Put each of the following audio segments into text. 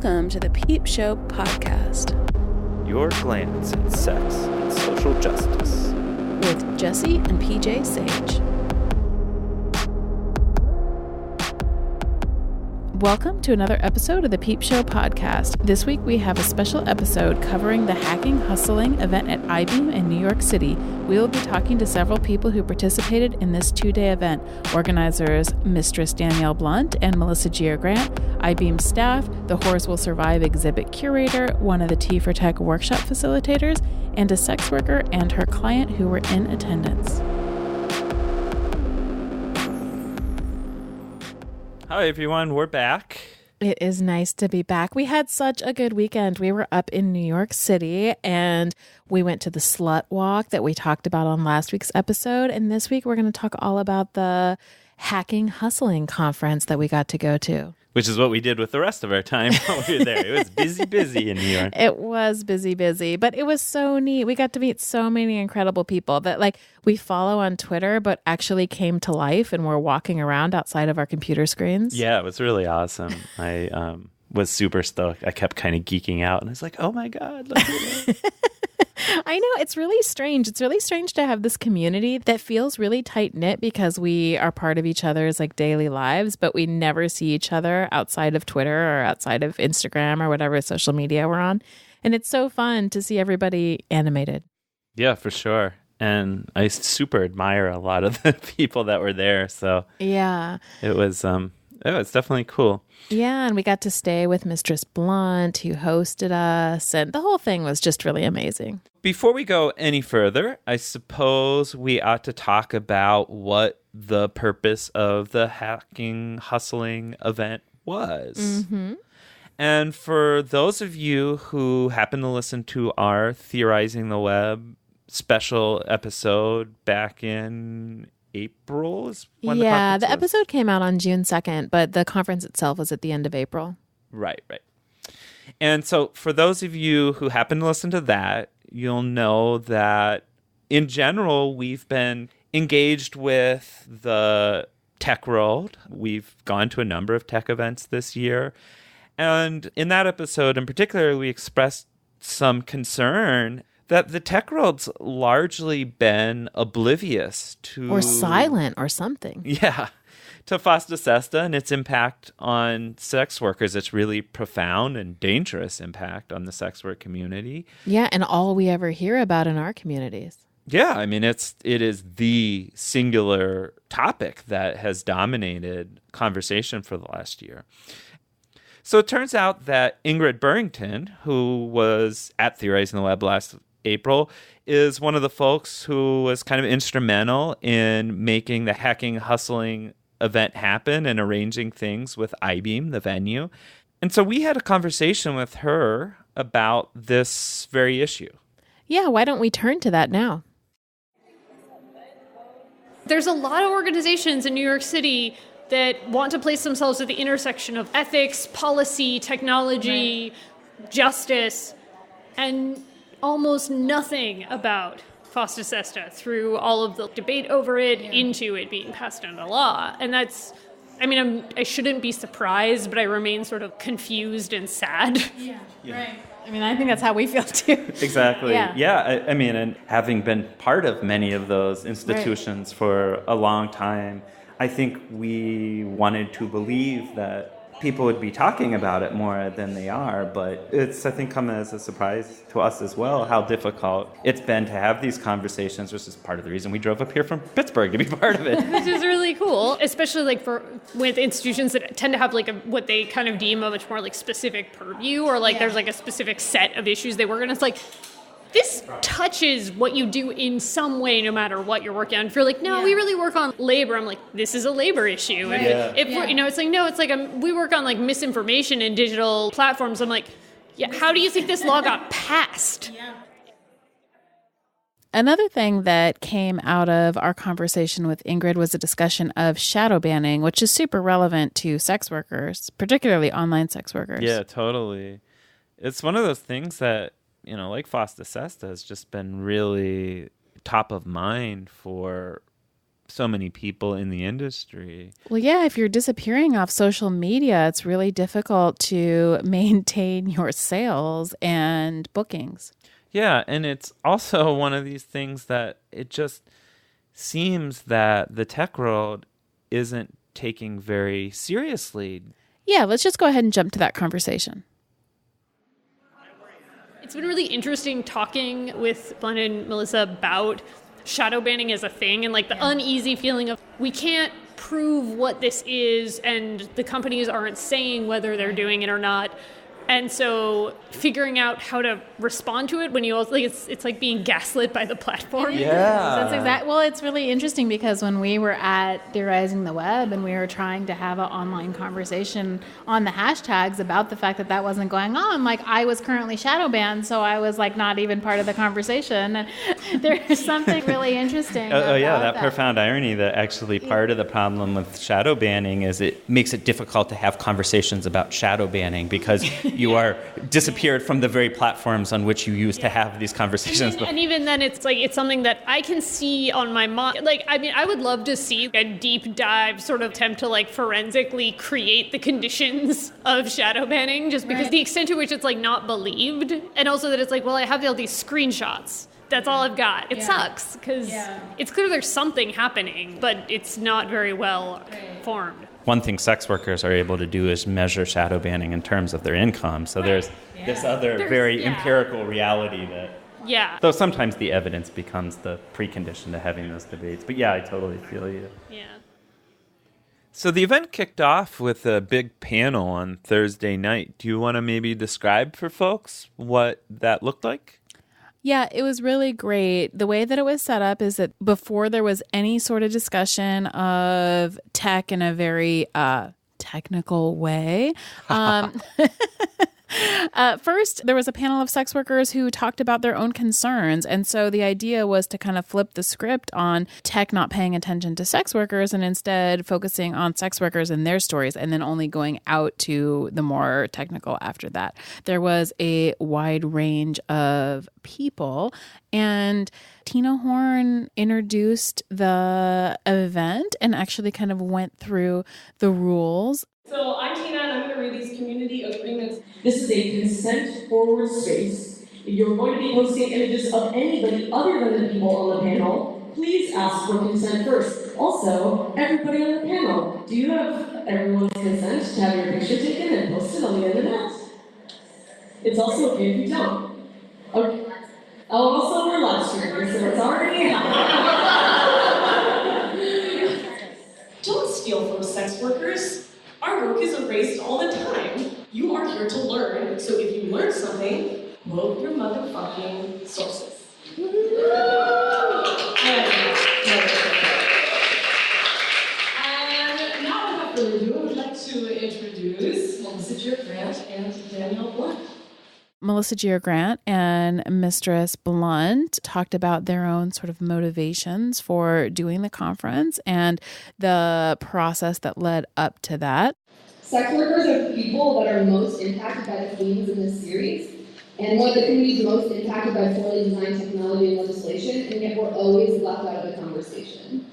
Welcome to the Peep Show podcast. Your glance at sex and social justice. With Jesse and PJ Sage. Welcome to another episode of the Peep Show podcast. This week we have a special episode covering the Hacking Hustling event at Eyebeam in New York City. We will be talking to several people who participated in this two-day event. Organizers Mistress Danielle Blunt and Melissa Gira Grant, Eyebeam staff, the Whores Will Survive exhibit curator, one of the Tea for Tech workshop facilitators, and a sex worker and her client who were in attendance. Hi everyone, we're back. It is nice to be back. We had such a good weekend. We were up in New York City and we went to the Slut Walk that we talked about on last week's episode. And this week we're going to talk all about the Hacking Hustling conference that we got to go to. Which is what we did with the rest of our time while we were there. It was busy in New York. It was busy, but it was so neat. We got to meet so many incredible people that we follow on Twitter, but actually came to life and were walking around outside of our computer screens. Yeah, it was really awesome. I was super stoked. I kept kind of geeking out and I was like, oh my God, look at it. I know, it's really strange. It's really strange to have this community that feels really tight-knit because we are part of each other's daily lives, but we never see each other outside of Twitter or outside of Instagram or whatever social media we're on. And it's so fun to see everybody animated. Yeah, for sure. And I super admire a lot of the people that were there. So yeah, it was definitely cool. Yeah, and we got to stay with Mistress Blunt, who hosted us, and the whole thing was just really amazing. Before we go any further, I suppose we ought to talk about what the purpose of the Hacking Hustling event was. Mm-hmm. And for those of you who happen to listen to our Theorizing the Web special episode back in April is when the episode came out on June 2nd, but the conference itself was at the end of April. Right. And so for those of you who happen to listen to that, you'll know that in general, we've been engaged with the tech world. We've gone to a number of tech events this year. And in that episode in particular, we expressed some concern that the tech world's largely been oblivious to... Or silent or something. Yeah. To FOSTA SESTA and its impact on sex workers. It's really profound and dangerous impact on the sex work community. Yeah, and all we ever hear about in our communities. Yeah, I mean, it is the singular topic that has dominated conversation for the last year. So it turns out that Ingrid Burrington, who was at Theorizing the Web last April, is one of the folks who was kind of instrumental in making the Hacking Hustling event happen and arranging things with Eyebeam, the venue. And so we had a conversation with her about this very issue. Yeah, why don't we turn to that now? There's a lot of organizations in New York City that want to place themselves at the intersection of ethics, policy, technology, justice, and almost nothing about FOSTA SESTA through all of the debate over it into it being passed into law. And that's, I shouldn't be surprised, but I remain sort of confused and sad. Yeah. Right. I think that's how we feel too. Exactly. Yeah. And having been part of many of those institutions for a long time, I think we wanted to believe that people would be talking about it more than they are, but it's, I think, come as a surprise to us as well how difficult it's been to have these conversations, which is part of the reason we drove up here from Pittsburgh to be part of it. Which is really cool, especially with institutions that tend to have what they kind of deem a much more specific purview, or there's a specific set of issues they work on. It's this touches what you do in some way, no matter what you're working on. If you're we really work on labor, I'm this is a labor issue. Right. We work on misinformation in digital platforms. I'm how do you think this law got passed? Yeah. Another thing that came out of our conversation with Ingrid was a discussion of shadow banning, which is super relevant to sex workers, particularly online sex workers. Yeah, totally. It's one of those things that, FOSTA SESTA has just been really top of mind for so many people in the industry. Well, yeah, if you're disappearing off social media, it's really difficult to maintain your sales and bookings. Yeah, and it's also one of these things that it just seems that the tech world isn't taking very seriously. Yeah, let's just go ahead and jump to that conversation. It's been really interesting talking with Blunt and Melissa about shadow banning as a thing and like the uneasy feeling of we can't prove what this is and the companies aren't saying whether they're doing it or not. And so figuring out how to respond to it when you also, like, it's like being gaslit by the platform. Yeah. That's exactly. Well, it's really interesting because when we were at Theorizing the Web and we were trying to have an online conversation on the hashtags about the fact that that wasn't going on, like I was currently shadow banned, so I was like not even part of the conversation. And there's something really interesting. That profound irony that actually part of the problem with shadow banning is it makes it difficult to have conversations about shadow banning because you are disappeared from the very platforms on which you used to have these conversations. And even then, it's like it's something that I can see on my mind. Like, I mean, I would love to see a deep dive sort of attempt to like forensically create the conditions of shadow banning, just because the extent to which it's like not believed, and also that it's like, well, I have all these screenshots. That's all I've got. It sucks because it's clear there's something happening, but it's not very well formed. One thing sex workers are able to do is measure shadow banning in terms of their income. So there's this other very empirical reality that, though sometimes the evidence becomes the precondition to having those debates. But yeah, I totally feel you. Yeah. So the event kicked off with a big panel on Thursday night. Do you want to maybe describe for folks what that looked like? Yeah, it was really great. The way that it was set up is that before there was any sort of discussion of tech in a very technical way, first, there was a panel of sex workers who talked about their own concerns. And so the idea was to kind of flip the script on tech not paying attention to sex workers and instead focusing on sex workers and their stories and then only going out to the more technical after that. There was a wide range of people, and Tina Horn introduced the event and actually kind of went through the rules. So I'm Tina, and I'm going to read these community agreements. This is a consent-forward space. If you're going to be posting images of anybody other than the people on the panel, please ask for consent first. Also, everybody on the panel, do you have everyone's consent to have your picture taken and posted on the internet? It's also okay if you don't. Okay. Oh, also we're live streaming, so it's already Don't steal from sex workers. Our work is erased all the time. You are here to learn, so if you learn something, quote your motherfucking sources. And now, without further ado, I would like to introduce Melissa Gira Grant and Danielle Blunt. Melissa Gira Grant and Mistress Blunt talked about their own sort of motivations for doing the conference and the process that led up to that. Sex workers are the people that are most impacted by the themes in this series, and one of the communities most impacted by poorly designed technology and legislation, and yet we're always left out of the conversation.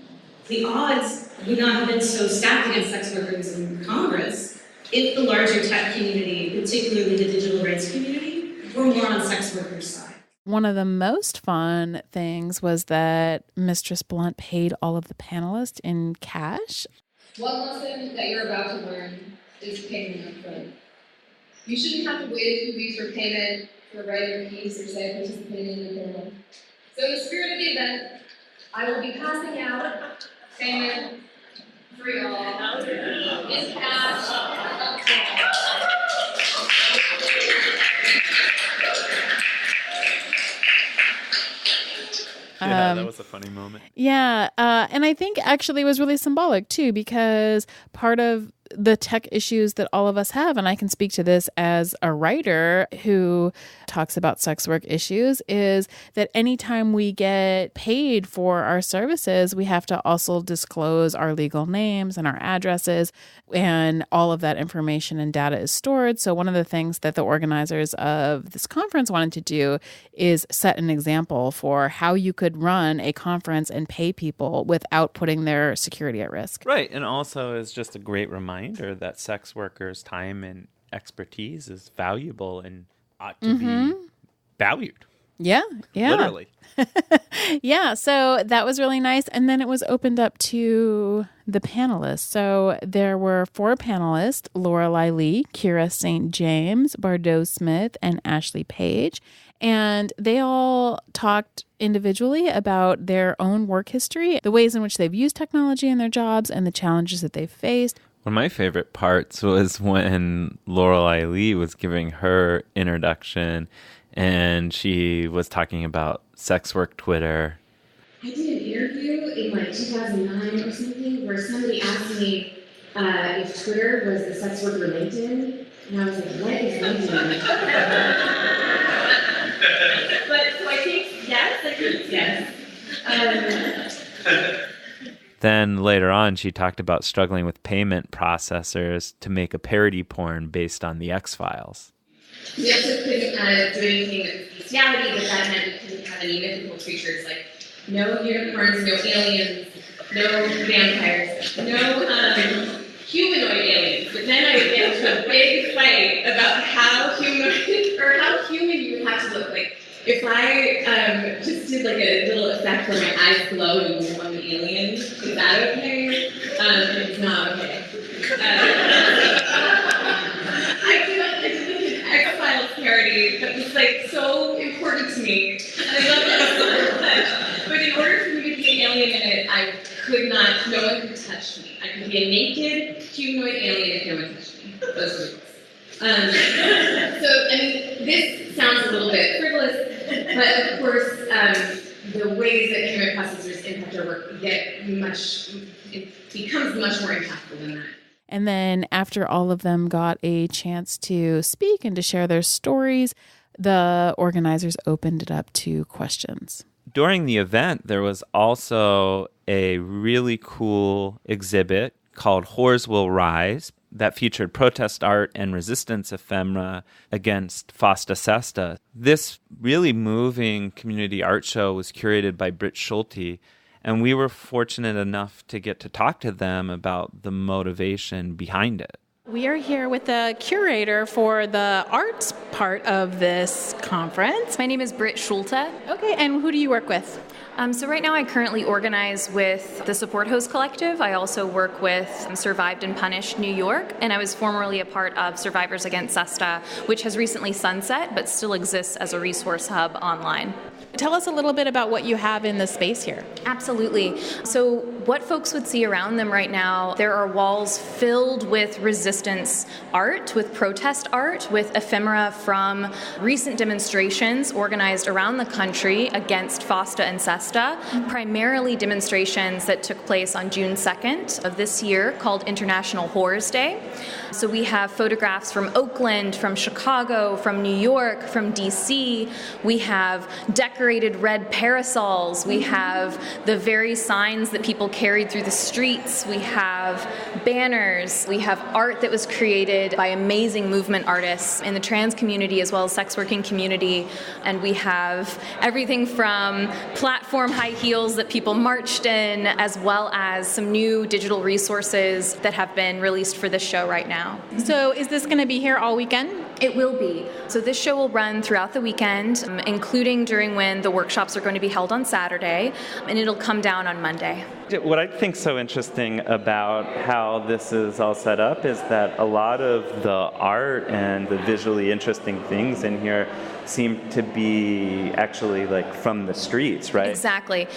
The odds would not have been so stacked against sex workers in Congress if the larger tech community, particularly the digital rights community, were more on sex workers' side. One of the most fun things was that Mistress Blunt paid all of the panelists in cash. One lesson that you're about to learn is payment up front. You shouldn't have to wait a few weeks for payment for writing a piece or say participating in the panel. So in the spirit of the event, I will be passing out payment for y'all in cash up front. Yeah, that was a funny moment. Yeah, and I think actually it was really symbolic too, because part of the tech issues that all of us have, and I can speak to this as a writer who talks about sex work issues, is that anytime we get paid for our services, we have to also disclose our legal names and our addresses, and all of that information and data is stored. So one of the things that the organizers of this conference wanted to do is set an example for how you could run a conference and pay people without putting their security at risk. Right. And also is just a great reminder that sex workers' time and expertise is valuable and ought to be valued. Yeah. Literally. Yeah. So that was really nice. And then it was opened up to the panelists. So there were 4 panelists: Lorelei Lee, Kira St. James, Bardo Smith, and Ashley Page. And they all talked individually about their own work history, the ways in which they've used technology in their jobs, and the challenges that they've faced. One of my favorite parts was when Lorelei Lee was giving her introduction, and she was talking about sex work Twitter. I did an interview in 2009 or something where somebody asked me if Twitter was the sex worker LinkedIn, and I was like, what is LinkedIn? But so I think yes. Then later on, she talked about struggling with payment processors to make a parody porn based on the X-Files. We also couldn't do anything with bestiality, but that meant we couldn't have any mythical creatures, like no unicorns, no aliens, no vampires, no humanoid aliens. But then I would get into a big fight about how human you would have to look like. If I just did like a little effect where my eyes glowed and you want the alien, is that okay? It's not okay. I did an X-Files parody that was like so important to me, and I love it so much. But in order for me to be an alien in it, I could not. No one could touch me. I could be a naked humanoid alien if no one touched me. Those were so, I mean, this sounds a little bit frivolous, but of course, the ways that payment processors impact our work it becomes much more impactful than that. And then after all of them got a chance to speak and to share their stories, the organizers opened it up to questions. During the event, there was also a really cool exhibit called Whores Will Rise that featured protest art and resistance ephemera against FOSTA SESTA. This really moving community art show was curated by Britt Schulte, and we were fortunate enough to get to talk to them about the motivation behind it. We are here with the curator for the arts part of this conference. My name is Britt Schulte. Okay, and who do you work with? So right now I currently organize with the Support Host Collective. I also work with Survived and Punished New York, and I was formerly a part of Survivors Against SESTA, which has recently sunset but still exists as a resource hub online. Tell us a little bit about what you have in the space here. Absolutely. So what folks would see around them right now, there are walls filled with resistance art, with protest art, with ephemera from recent demonstrations organized around the country against FOSTA and SESTA, primarily demonstrations that took place on June 2nd of this year called International Whores Day. So we have photographs from Oakland, from Chicago, from New York, from DC. We have decorated red parasols. We have the very signs that people carried through the streets. We have banners. We have art that was created by amazing movement artists in the trans community as well as sex working community. And we have everything from platform high heels that people marched in, as well as some new digital resources that have been released for this show right now. So is this going to be here all weekend? It will be. So this show will run throughout the weekend, including during when the workshops are going to be held on Saturday, and it'll come down on Monday. What I think so interesting about how this is all set up is that a lot of the art and the visually interesting things in here seem to be actually like from the streets, right? Exactly.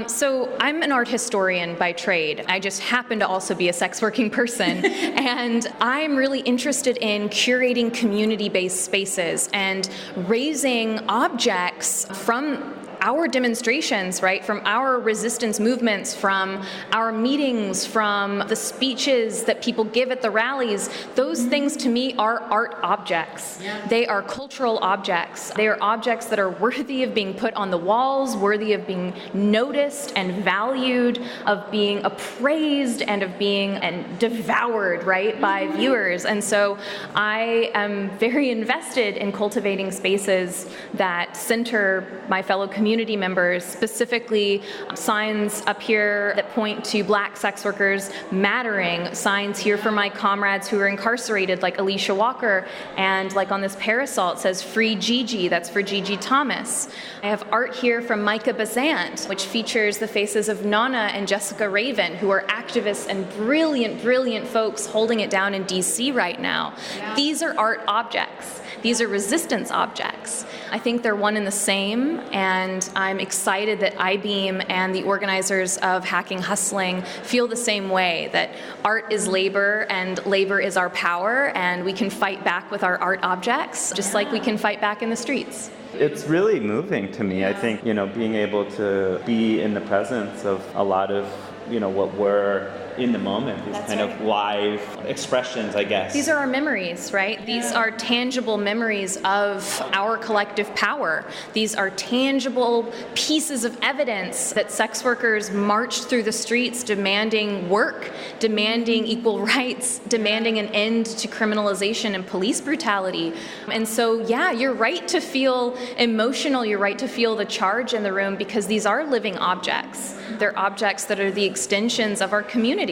So I'm an art historian by trade. I just happen to also be a sex working person. And I'm really interested in curating community-based spaces and raising objects from our demonstrations, right, from our resistance movements, from our meetings, from the speeches that people give at the rallies, those things to me are art objects. Yeah. They are cultural objects. They are objects that are worthy of being put on the walls, worthy of being noticed and valued, of being appraised, and of being devoured, right, by viewers. And so I am very invested in cultivating spaces that center my fellow community members, specifically signs up here that point to Black sex workers mattering, signs here for my comrades who are incarcerated, like Alicia Walker, and like on this parasol it says Free Gigi, that's for Gigi Thomas. I have art here from Micah Bazant, which features the faces of Nana and Jessica Raven, who are activists and brilliant folks holding it down in DC right now. Yeah. These are art objects. These are resistance objects. I think they're one and the same, and I'm excited that Eyebeam and the organizers of Hacking Hustling feel the same way, that art is labor and labor is our power, and we can fight back with our art objects, just like we can fight back in the streets. It's really moving to me. I think, being able to be in the presence of a lot of, what we're in the moment, these kind of live expressions, I guess. These are our memories, right? Yeah. These are tangible memories of our collective power. These are tangible pieces of evidence that sex workers marched through the streets demanding work, demanding equal rights, demanding an end to criminalization and police brutality. And so, yeah, you're right to feel emotional, you're right to feel the charge in the room, because these are living objects. They're objects that are the extensions of our community.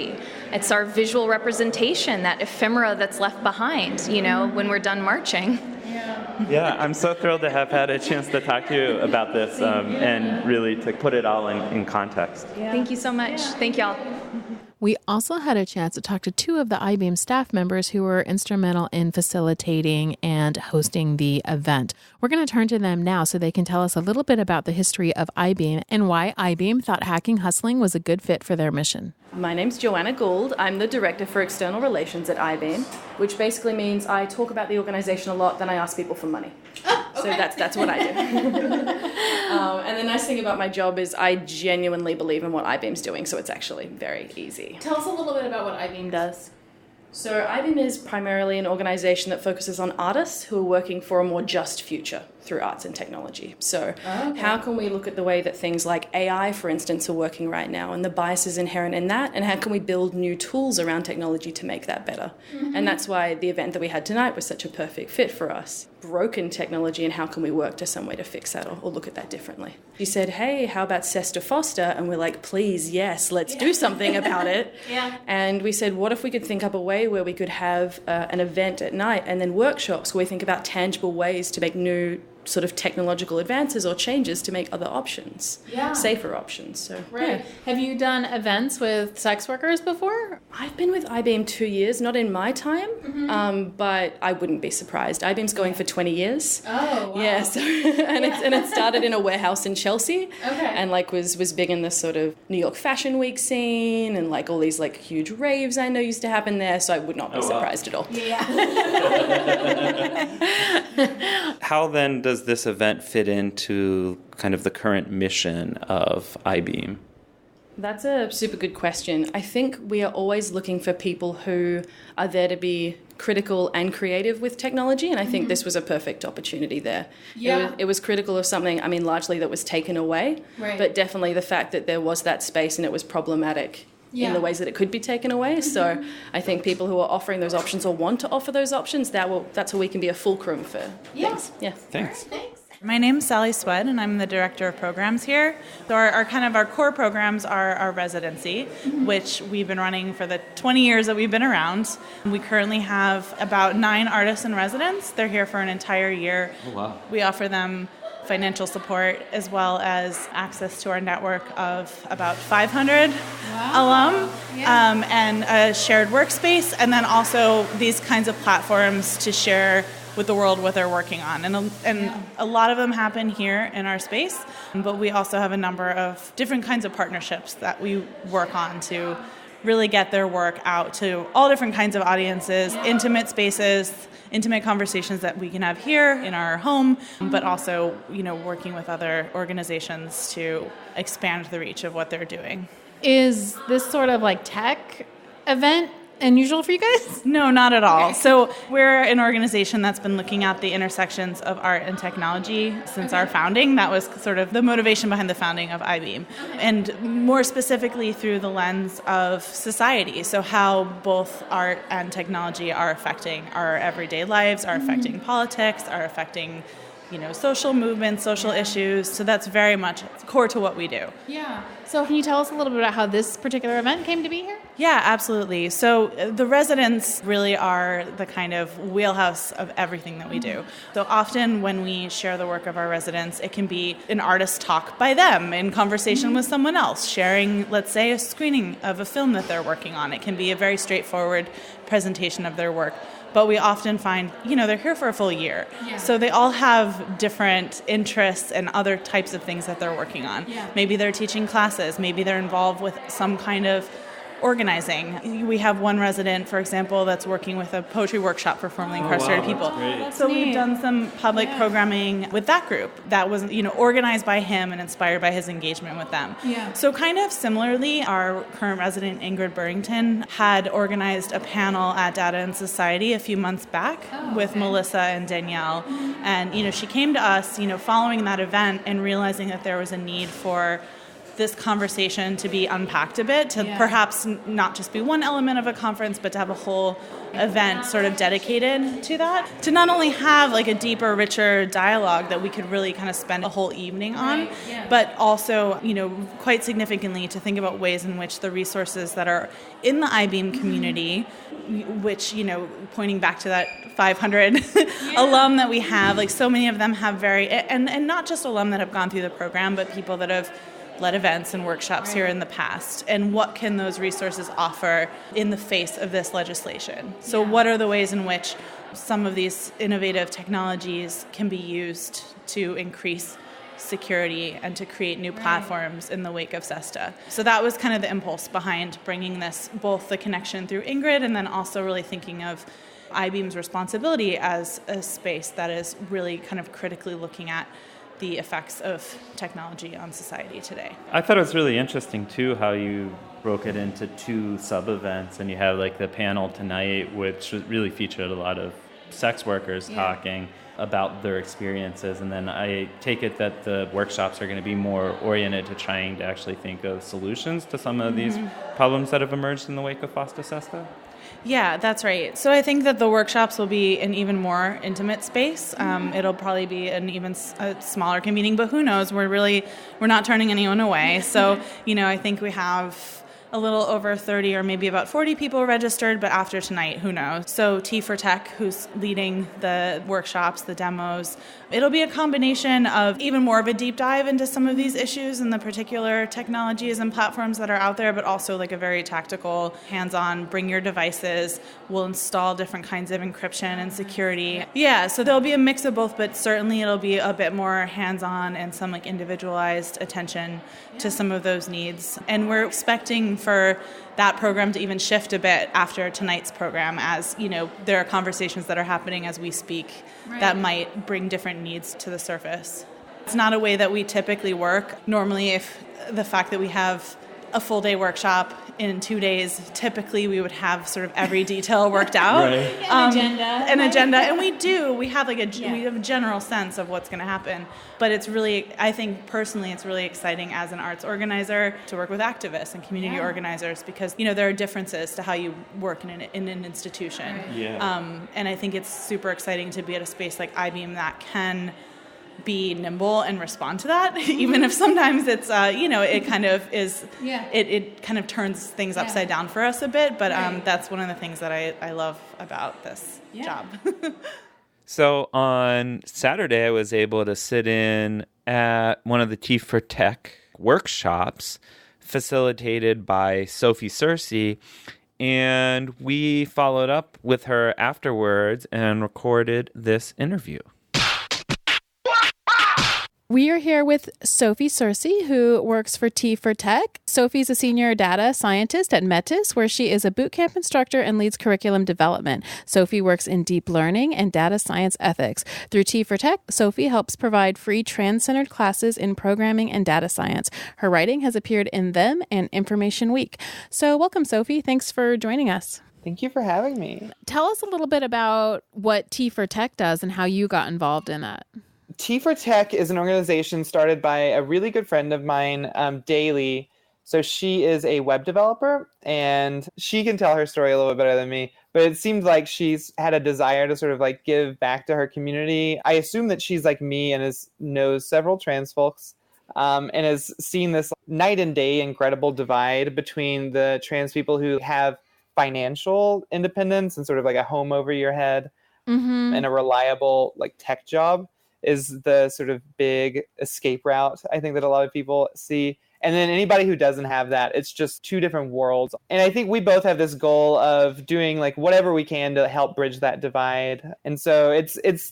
It's our visual representation, that ephemera that's left behind, when we're done marching. Yeah, I'm so thrilled to have had a chance to talk to you about this and really to put it all in context. Yeah. Thank you so much. Thank y'all. We also had a chance to talk to two of the Eyebeam staff members who were instrumental in facilitating and hosting the event. We're going to turn to them now so they can tell us a little bit about the history of Eyebeam and why Eyebeam thought hacking hustling was a good fit for their mission. My name's Joanna Gould. I'm the Director for External Relations at Eyebeam, which basically means I talk about the organization a lot, then I ask people for money. Oh, okay. So that's what I do. And the nice thing about my job is I genuinely believe in what Eyebeam's doing, so it's actually very easy. Tell us a little bit about what Eyebeam does. So Eyebeam is primarily an organization that focuses on artists who are working for a more just future through arts and technology. So how can we look at the way that things like AI, for instance, are working right now and the biases inherent in that, and how can we build new tools around technology to make that better? Mm-hmm. And that's why the event that we had tonight was such a perfect fit for us. Broken technology, and how can we work to some way to fix that or look at that differently? You said, hey, how about SESTA FOSTA? And we're like, please, yes, let's do something about it. Yeah. And we said, what if we could think up a way where we could have an event at night and then workshops where we think about tangible ways to make new sort of technological advances or changes to make other options, safer options. So, right. Have you done events with sex workers before? I've been with Eyebeam 2 years, not in my time, but I wouldn't be surprised. Eyebeam's going for 20 years. Oh, wow. Yeah, so, and it started in a warehouse in Chelsea, and was big in this sort of New York Fashion Week scene, and all these huge raves I know used to happen there. So I would not be surprised at all. Yeah. How then does this event fit into kind of the current mission of Eyebeam? That's a super good question. I think we are always looking for people who are there to be critical and creative with technology, and I think this was a perfect opportunity there. Yeah. It was critical of something, largely that was taken away, but definitely the fact that there was that space and it was problematic in the ways that it could be taken away. So I think people who are offering those options or want to offer those options, that's where we can be a fulcrum for things. Yeah. Thanks. My name's Sally Szwed, and I'm the Director of Programs here. So our core programs are our residency, which we've been running for the 20 years that we've been around. We currently have about 9 artists in residence. They're here for an entire year. Oh, wow. We offer them financial support as well as access to our network of about 500 alum and a shared workspace, and then also these kinds of platforms to share with the world what they're working on. And a lot of them happen here in our space, but we also have a number of different kinds of partnerships that we work on to really get their work out to all different kinds of audiences, intimate spaces, intimate conversations that we can have here in our home, but also, working with other organizations to expand the reach of what they're doing. Is this sort of like tech event unusual for you guys? No, not at all. Okay. So we're an organization that's been looking at the intersections of art and technology since our founding. That was sort of the motivation behind the founding of Eyebeam. And more specifically through the lens of society. So how both art and technology are affecting our everyday lives, are affecting politics, are affecting social movements, social issues. So that's very much core to what we do. Yeah. So can you tell us a little bit about how this particular event came to be here? Yeah, absolutely. So the residents really are the kind of wheelhouse of everything that we do. So often when we share the work of our residents, it can be an artist talk by them in conversation with someone else, sharing, let's say, a screening of a film that they're working on. It can be a very straightforward presentation of their work. But we often find, they're here for a full year. Yeah. So they all have different interests and other types of things that they're working on. Yeah. Maybe they're teaching classes. Maybe they're involved with some kind of organizing. We have one resident, for example, that's working with a poetry workshop for formerly incarcerated people. So we've done some public programming with that group that was, organized by him and inspired by his engagement with them. Yeah. So kind of similarly, our current resident, Ingrid Burrington, had organized a panel at Data and Society a few months back with Melissa and Danielle. And, she came to us, following that event and realizing that there was a need for this conversation to be unpacked a bit, to perhaps not just be one element of a conference, but to have a whole event sort of dedicated to that. To not only have like a deeper, richer dialogue that we could really kind of spend a whole evening on, but also, quite significantly to think about ways in which the resources that are in the Eyebeam community, which, pointing back to that 500 alum that we have, like so many of them have and not just alum that have gone through the program, but people that have led events and workshops here in the past, and what can those resources offer in the face of this legislation? So what are the ways in which some of these innovative technologies can be used to increase security and to create new platforms in the wake of SESTA? So that was kind of the impulse behind bringing this, both the connection through Ingrid and then also really thinking of Eyebeam's responsibility as a space that is really kind of critically looking at the effects of technology on society today. I thought it was really interesting, too, how you broke it into two sub-events, and you have like the panel tonight, which really featured a lot of sex workers talking about their experiences, and then I take it that the workshops are going to be more oriented to trying to actually think of solutions to some of these problems that have emerged in the wake of FOSTA SESTA. Yeah, that's right. So I think that the workshops will be an even more intimate space. It'll probably be an even smaller convening, but who knows? We're not turning anyone away. So, I think we have a little over 30 or maybe about 40 people registered, but after tonight, who knows? So T for Tech, who's leading the workshops, the demos, it'll be a combination of even more of a deep dive into some of these issues and the particular technologies and platforms that are out there, but also like a very tactical, hands-on, bring your devices, we'll install different kinds of encryption and security. Yeah, so there'll be a mix of both, but certainly it'll be a bit more hands-on and some like individualized attention to some of those needs. And we're expecting for that program to even shift a bit after tonight's program, as there are conversations that are happening as we speak that might bring different needs to the surface. It's not a way that we typically work. Normally, if the fact that we have a full day workshop in 2 days, typically we would have sort of every detail worked out. An agenda. And we have like we have a general sense of what's going to happen. But it's really, I think personally, it's really exciting as an arts organizer to work with activists and community organizers, because, there are differences to how you work in an institution. And I think it's super exciting to be at a space like Eyebeam that can be nimble and respond to that, even if sometimes it's it kind of is it kind of turns things upside down for us a bit, but that's one of the things that I love about this job. So on Saturday I was able to sit in at one of the T for Tech workshops facilitated by Sophie Searcy, and we followed up with her afterwards and recorded this interview. We are here with Sophie Searcy, who works for T for Tech. Sophie's a senior data scientist at Metis, where she is a bootcamp instructor and leads curriculum development. Sophie works in deep learning and data science ethics. Through T for Tech, Sophie helps provide free trans-centered classes in programming and data science. Her writing has appeared in Them and Information Week. So welcome, Sophie. Thanks for joining us. Thank you for having me. Tell us a little bit about what T for Tech does and how you got involved in that. T for Tech is an organization started by a really good friend of mine, Daly. So she is a web developer, and she can tell her story a little bit better than me. But it seemed like she's had a desire to sort of like give back to her community. I assume that she's like me and knows several trans folks, and has seen this night and day incredible divide between the trans people who have financial independence and sort of like a home over your head and a reliable like tech job is the sort of big escape route I think that a lot of people see. And then anybody who doesn't have that, it's just two different worlds. And I think we both have this goal of doing like whatever we can to help bridge that divide. And so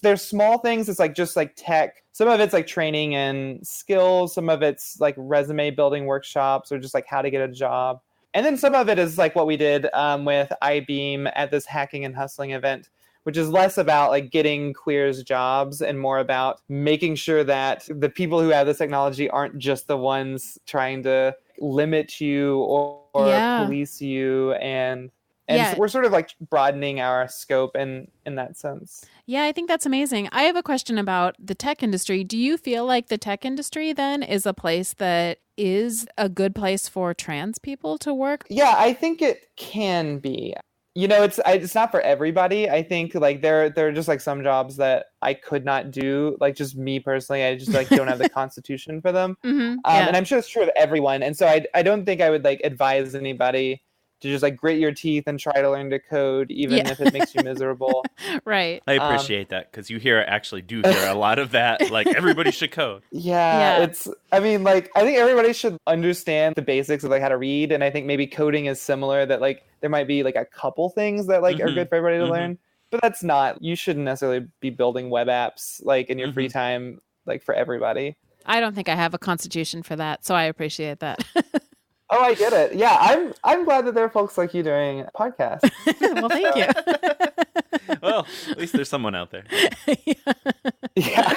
there's small things. It's like just like tech. Some of it's like training and skills. Some of it's like resume building workshops or just like how to get a job. And then some of it is like what we did with Eyebeam at this hacking and hustling event, which is less about like getting queers jobs and more about making sure that the people who have this technology aren't just the ones trying to limit you or police you. And so we're sort of like broadening our scope in that sense. Yeah, I think that's amazing. I have a question about the tech industry. Do you feel like the tech industry then is a place that is a good place for trans people to work? Yeah, I think it can be. You know, it's not for everybody. I think like there are just like some jobs that I could not do. Like just me personally, I just like don't have the constitution for them. And I'm sure it's true of everyone. And so I don't think I would like advise anybody to just like grit your teeth and try to learn to code, even if it makes you miserable. Right. I appreciate that because you actually do hear a lot of that. Like everybody should code. I think everybody should understand the basics of like how to read. And I think maybe coding is similar, that like there might be like a couple things that like are good for everybody to learn, but that's not, you shouldn't necessarily be building web apps like in your free time, like for everybody. I don't think I have a constitution for that. So I appreciate that. Oh, I get it. Yeah, I'm glad that there are folks like you doing a podcast. Well, thank you. Well, at least there's someone out there. Yeah.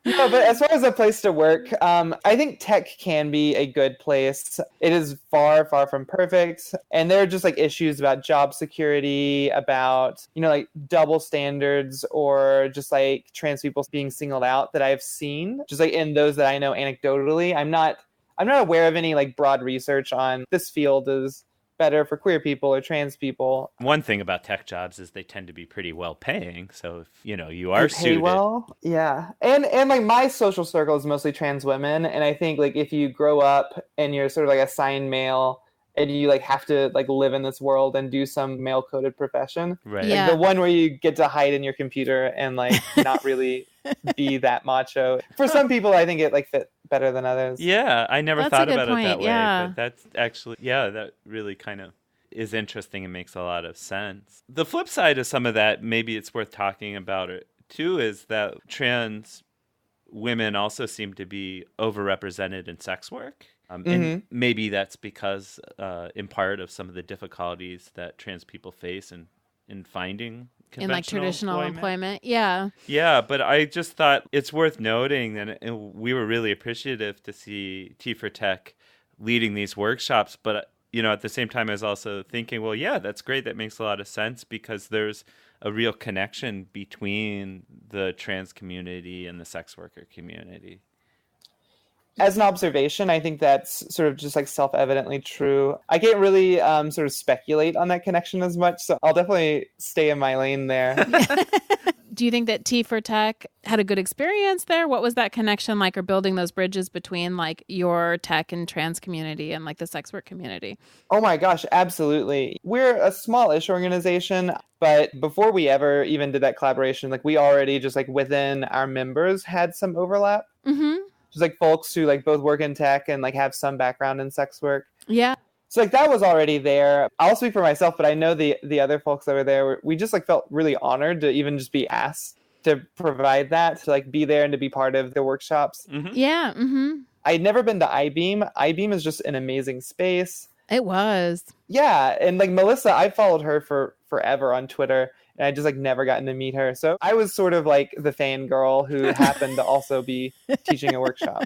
No, but as far as a place to work, I think tech can be a good place. It is far, far from perfect. And there are just like issues about job security, about, you know, like double standards or just like trans people being singled out that I've seen, just like in those that I know anecdotally. I'm not aware of any like broad research on this field is better for queer people or trans people. One thing about tech jobs is they tend to be pretty well paying. So if, you know, you are suited. Well, yeah. And like my social circle is mostly trans women. And I think like if you grow up and you're sort of like assigned male and you like have to like live in this world and do some male coded profession, right? Like the one where you get to hide in your computer and like not really be that macho. For some people, I think it like fit better than others. Yeah, I never thought about it that way. Yeah. But that's actually, that really kind of is interesting and makes a lot of sense. The flip side of some of that, maybe it's worth talking about it too, is that trans women also seem to be overrepresented in sex work. And maybe that's because, in part, of some of the difficulties that trans people face in finding conventional in like traditional employment. Yeah. Yeah, but I just thought it's worth noting, and we were really appreciative to see T for Tech leading these workshops. But, you know, at the same time, I was also thinking, well, yeah, that's great. That makes a lot of sense because there's a real connection between the trans community and the sex worker community. As an observation, I think that's sort of just like self-evidently true. I can't really sort of speculate on that connection as much, so I'll definitely stay in my lane there. Do you think that T for Tech had a good experience there? What was that connection like, or building those bridges between like your tech and trans community and like the sex work community? Oh my gosh, absolutely. We're a small-ish organization, but before we ever even did that collaboration, like we already just like within our members had some overlap. Just like folks who like both work in tech and like have some background in sex work. Yeah. So like that was already there. I'll speak for myself, but I know the other folks that were there, we just like felt really honored to even just be asked to provide that, to like be there and to be part of the workshops. Mm-hmm. Yeah. Mm-hmm. I'd never been to Eyebeam. Eyebeam is just an amazing space. It was. Yeah. And like Melissa, I followed her for forever on Twitter, and I just like never gotten to meet her. So I was sort of like the fangirl who happened to also be teaching a workshop.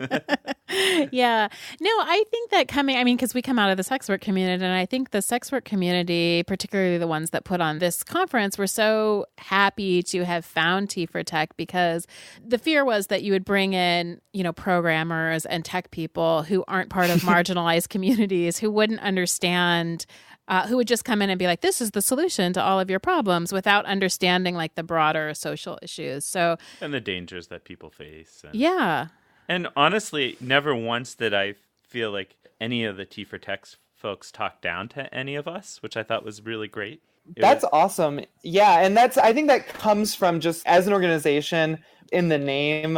Yeah. No, I think that because we come out of the sex work community, and I think the sex work community, particularly the ones that put on this conference, were so happy to have found Tea for Tech, because the fear was that you would bring in, programmers and tech people who aren't part of marginalized communities, who wouldn't understand, who would just come in and be like, this is the solution to all of your problems, without understanding like the broader social issues. So, and the dangers that people face. Yeah. And honestly, never once did I feel like any of the Tea for Tech folks talked down to any of us, which I thought was really great. That's awesome. Yeah, and I think that comes from just as an organization in the name,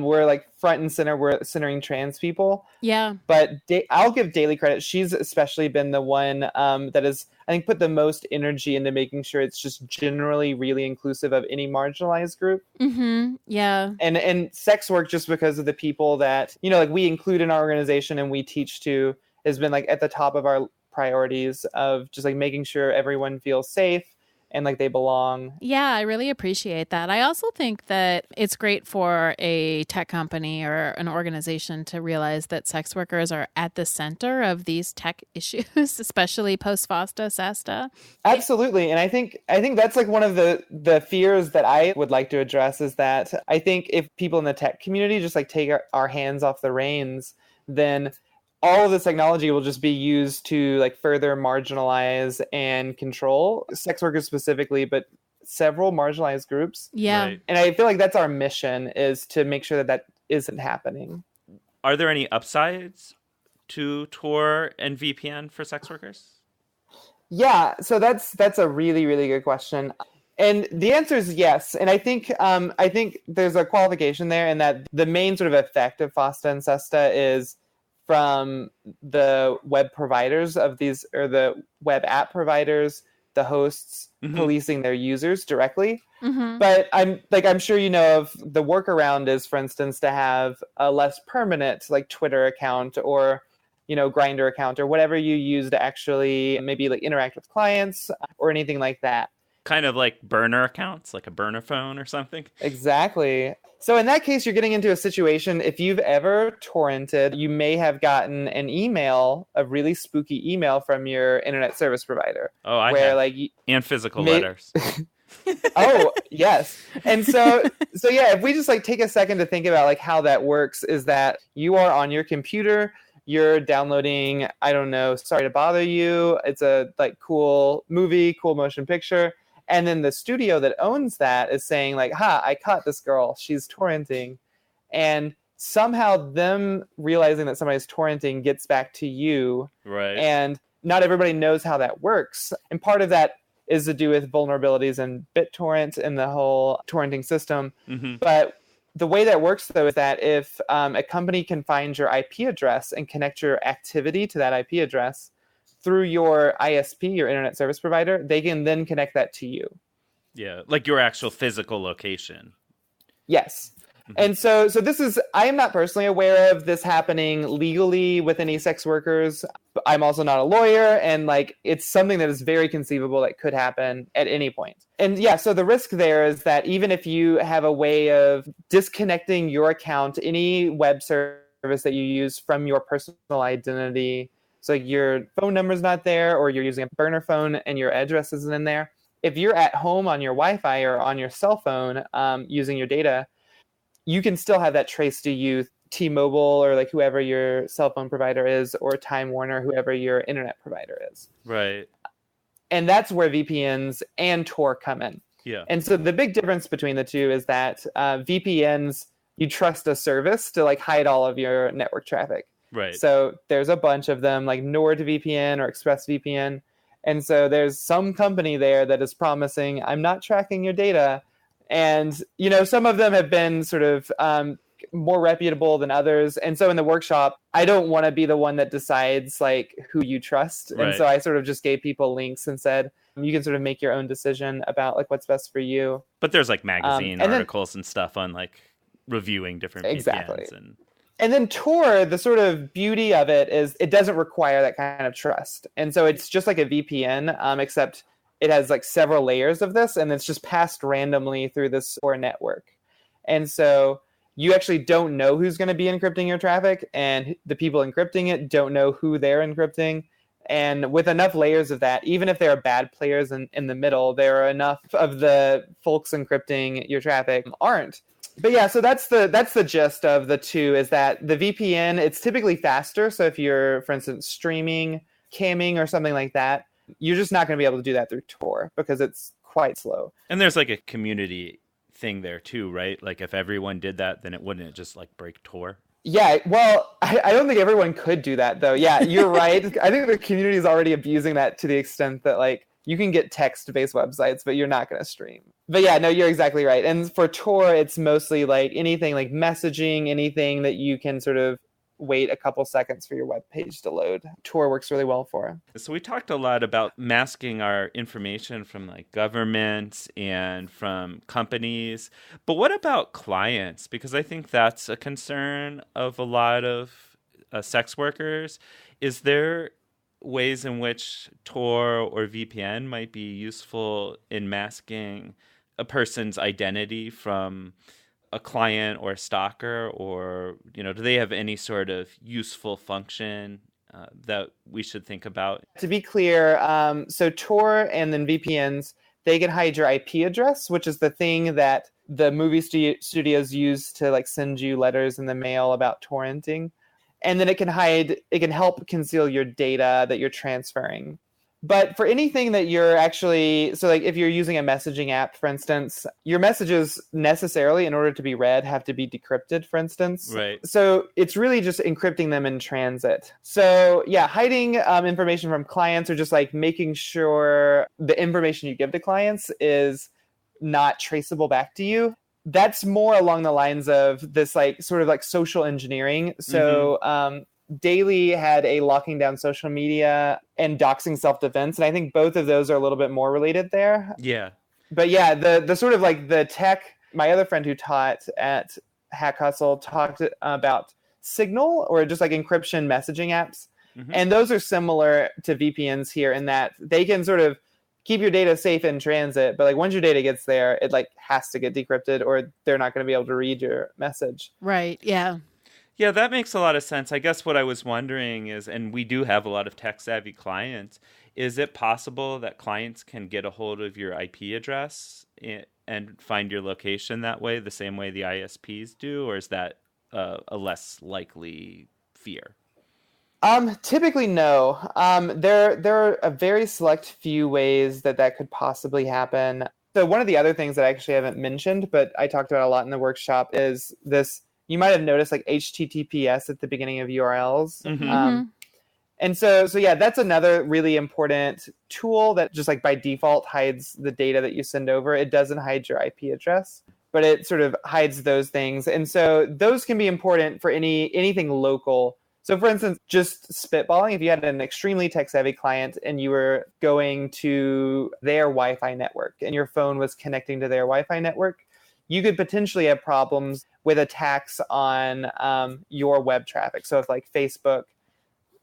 we're like front and center, we're centering trans people. Yeah. But I'll give Daily credit. She's especially been the one that has, I think, put the most energy into making sure it's just generally really inclusive of any marginalized group. Mm-hmm. Yeah. And sex work, just because of the people that, like we include in our organization and we teach to, has been like at the top of our priorities of just like making sure everyone feels safe and like they belong. Yeah, I really appreciate that. I also think that it's great for a tech company or an organization to realize that sex workers are at the center of these tech issues, especially post FOSTA, SESTA. Absolutely. And I think that's like one of the fears that I would like to address, is that I think if people in the tech community just like take our hands off the reins, then all of this technology will just be used to like further marginalize and control sex workers specifically, but several marginalized groups. Yeah. Right. And I feel like that's our mission, is to make sure that isn't happening. Are there any upsides to Tor and VPN for sex workers? Yeah, so that's a really, really good question. And the answer is yes. And I think there's a qualification there, in that the main sort of effect of FOSTA and SESTA is from the web providers of these, or the web app providers, the hosts, policing their users directly. Mm-hmm. But I'm sure of the workaround is, for instance, to have a less permanent like Twitter account or Grindr account or whatever you use to actually maybe like interact with clients or anything like that. Kind of like burner accounts, like a burner phone or something. Exactly. So in that case, you're getting into a situation, if you've ever torrented, you may have gotten an email, a really spooky email from your internet service provider. Oh, I where, have. And physical letters. Oh, yes. And so yeah, if we just like take a second to think about like how that works, is that you are on your computer, you're downloading, I don't know, Sorry to Bother You. It's a like cool movie, cool motion picture. And then the studio that owns that is saying like, I caught this girl, she's torrenting. And somehow them realizing that somebody's torrenting gets back to you. Right. And not everybody knows how that works. And part of that is to do with vulnerabilities in BitTorrent and the whole torrenting system. Mm-hmm. But the way that works, though, is that if a company can find your IP address and connect your activity to that IP address through your ISP, your internet service provider, they can then connect that to you. Yeah, like your actual physical location. Yes. Mm-hmm. And so this is, I am not personally aware of this happening legally with any sex workers. I'm also not a lawyer, and like it's something that is very conceivable that could happen at any point. And yeah, so the risk there is that even if you have a way of disconnecting your account, any web service that you use from your personal identity, so your phone number's not there, or you're using a burner phone and your address isn't in there. If you're at home on your Wi-Fi or on your cell phone using your data, you can still have that traced to you, T-Mobile or like whoever your cell phone provider is, or Time Warner, whoever your internet provider is. Right. And that's where VPNs and Tor come in. Yeah. And so the big difference between the two is that VPNs, you trust a service to like hide all of your network traffic. Right. So there's a bunch of them like NordVPN or ExpressVPN. And so there's some company there that is promising, I'm not tracking your data. And, some of them have been sort of more reputable than others. And so in the workshop, I don't want to be the one that decides like who you trust. Right. And so I sort of just gave people links and said, You can sort of make your own decision about like what's best for you. But there's like magazine articles and stuff on like reviewing different VPNs. And then Tor, the sort of beauty of it is it doesn't require that kind of trust. And so it's just like a VPN, except it has like several layers of this, and it's just passed randomly through this Tor network. And so you actually don't know who's going to be encrypting your traffic, and the people encrypting it don't know who they're encrypting. And with enough layers of that, even if there are bad players in the middle, there are enough of the folks encrypting your traffic aren't. But yeah, so that's the gist of the two, is that the VPN, it's typically faster. So if you're, for instance, streaming, camming, or something like that, you're just not going to be able to do that through Tor because it's quite slow. And there's like a community thing there too, right? Like if everyone did that, then it wouldn't just like break Tor. Yeah, well, I don't think everyone could do that though. Yeah, you're right. I think the community is already abusing that to the extent that like you can get text-based websites, but you're not going to stream. But yeah, no, you're exactly right. And for Tor, it's mostly like anything like messaging, anything that you can sort of wait a couple seconds for your web page to load. Tor works really well for. So we talked a lot about masking our information from like governments and from companies. But what about clients? Because I think that's a concern of a lot of sex workers. Is there ways in which Tor or VPN might be useful in masking a person's identity from a client or a stalker, or, you know, do they have any sort of useful function that we should think about? To be clear, so Tor and then VPNs, they can hide your IP address, which is the thing that the movie studios use to like send you letters in the mail about torrenting. And then it can help conceal your data that you're transferring. But for anything that you're actually, so like if you're using a messaging app, for instance, your messages necessarily, in order to be read, have to be decrypted, for instance. Right. So it's really just encrypting them in transit. So yeah, hiding information from clients, or just like making sure the information you give to clients is not traceable back to you. That's more along the lines of this like sort of like social engineering. So Daily had a locking down social media and doxing self-defense. And I think both of those are a little bit more related there. Yeah. But yeah, the sort of like the tech, my other friend who taught at Hack Hustle talked about Signal, or just like encryption messaging apps. And those are similar to VPNs here in that they can sort of keep your data safe in transit, but like once your data gets there, it like has to get decrypted or they're not going to be able to read your message. Right. Yeah. Yeah, that makes a lot of sense. I guess what I was wondering is, and we do have a lot of tech-savvy clients, is it possible that clients can get a hold of your IP address and find your location that way, the same way the ISPs do, or is that a less likely fear? Typically, no. There are a very select few ways that could possibly happen. So one of the other things that I actually haven't mentioned, but I talked about a lot in the workshop, is this. You might have noticed like HTTPS at the beginning of URLs. And so yeah, that's another really important tool that just like by default hides the data that you send over. It doesn't hide your IP address, but it sort of hides those things. And so those can be important for anything local. So for instance, just spitballing, if you had an extremely tech-savvy client and you were going to their Wi-Fi network and your phone was connecting to their Wi-Fi network, you could potentially have problems with attacks on your web traffic. So if like Facebook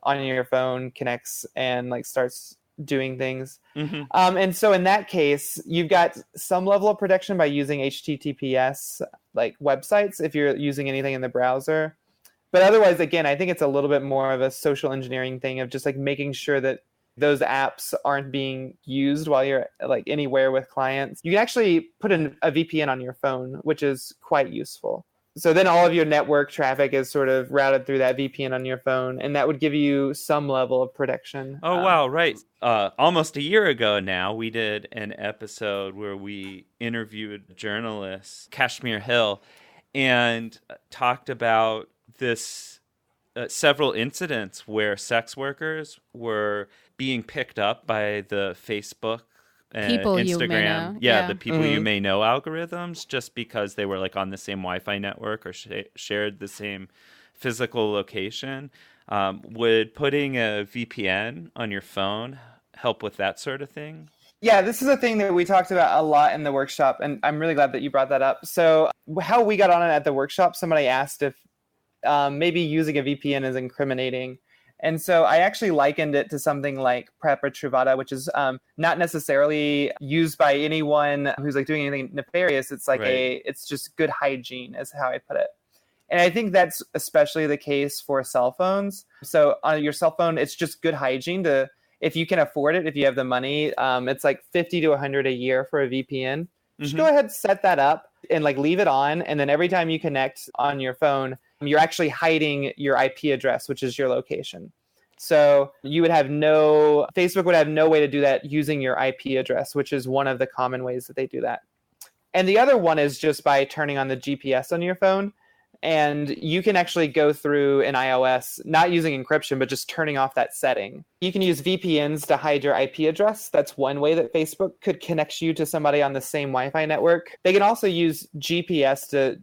on your phone connects and like starts doing things. And so in that case, you've got some level of protection by using HTTPS like websites if you're using anything in the browser. But otherwise, again, I think it's a little bit more of a social engineering thing of just like making sure that those apps aren't being used while you're like anywhere with clients. You can actually put in a VPN on your phone, which is quite useful. So then all of your network traffic is sort of routed through that VPN on your phone, and that would give you some level of protection. Oh, wow, right. Almost a year ago now, we did an episode where we interviewed journalist Kashmir Hill and talked about this several incidents where sex workers were being picked up by the Facebook people Instagram, you may know. The people you may know algorithms, just because they were like on the same Wi-Fi network or shared the same physical location. Would putting a VPN on your phone help with that sort of thing? Yeah, this is a thing that we talked about a lot in the workshop, and I'm really glad that you brought that up. So how we got on it at the workshop, somebody asked if maybe using a VPN is incriminating. And so I actually likened it to something like PrEP or Truvada, which is not necessarily used by anyone who's like doing anything nefarious. It's like it's just good hygiene is how I put it. And I think that's especially the case for cell phones. So on your cell phone, it's just good hygiene to, if you can afford it, if you have the money, it's like $50 to $100 a year for a VPN. Just go ahead, set that up and like leave it on. And then every time you connect on your phone, you're actually hiding your IP address, which is your location. So Facebook would have no way to do that using your IP address, which is one of the common ways that they do that. And the other one is just by turning on the GPS on your phone. And you can actually go through in iOS, not using encryption, but just turning off that setting. You can use VPNs to hide your IP address. That's one way that Facebook could connect you to somebody on the same Wi-Fi network. They can also use GPS to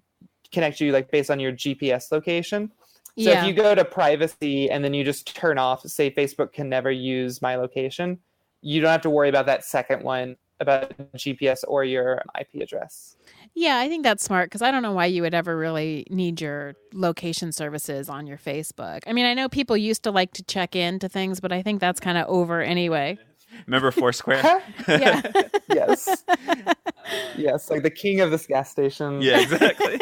connect you like based on your GPS location. So if you go to privacy and then you just turn off, say Facebook can never use my location, you don't have to worry about that second one about GPS or your IP address. Yeah, I think that's smart because I don't know why you would ever really need your location services on your Facebook. I mean, I know people used to like to check into things, but I think that's kind of over anyway. Remember Foursquare? Yeah. Yes. Yes, like the king of this gas station. Yeah, exactly.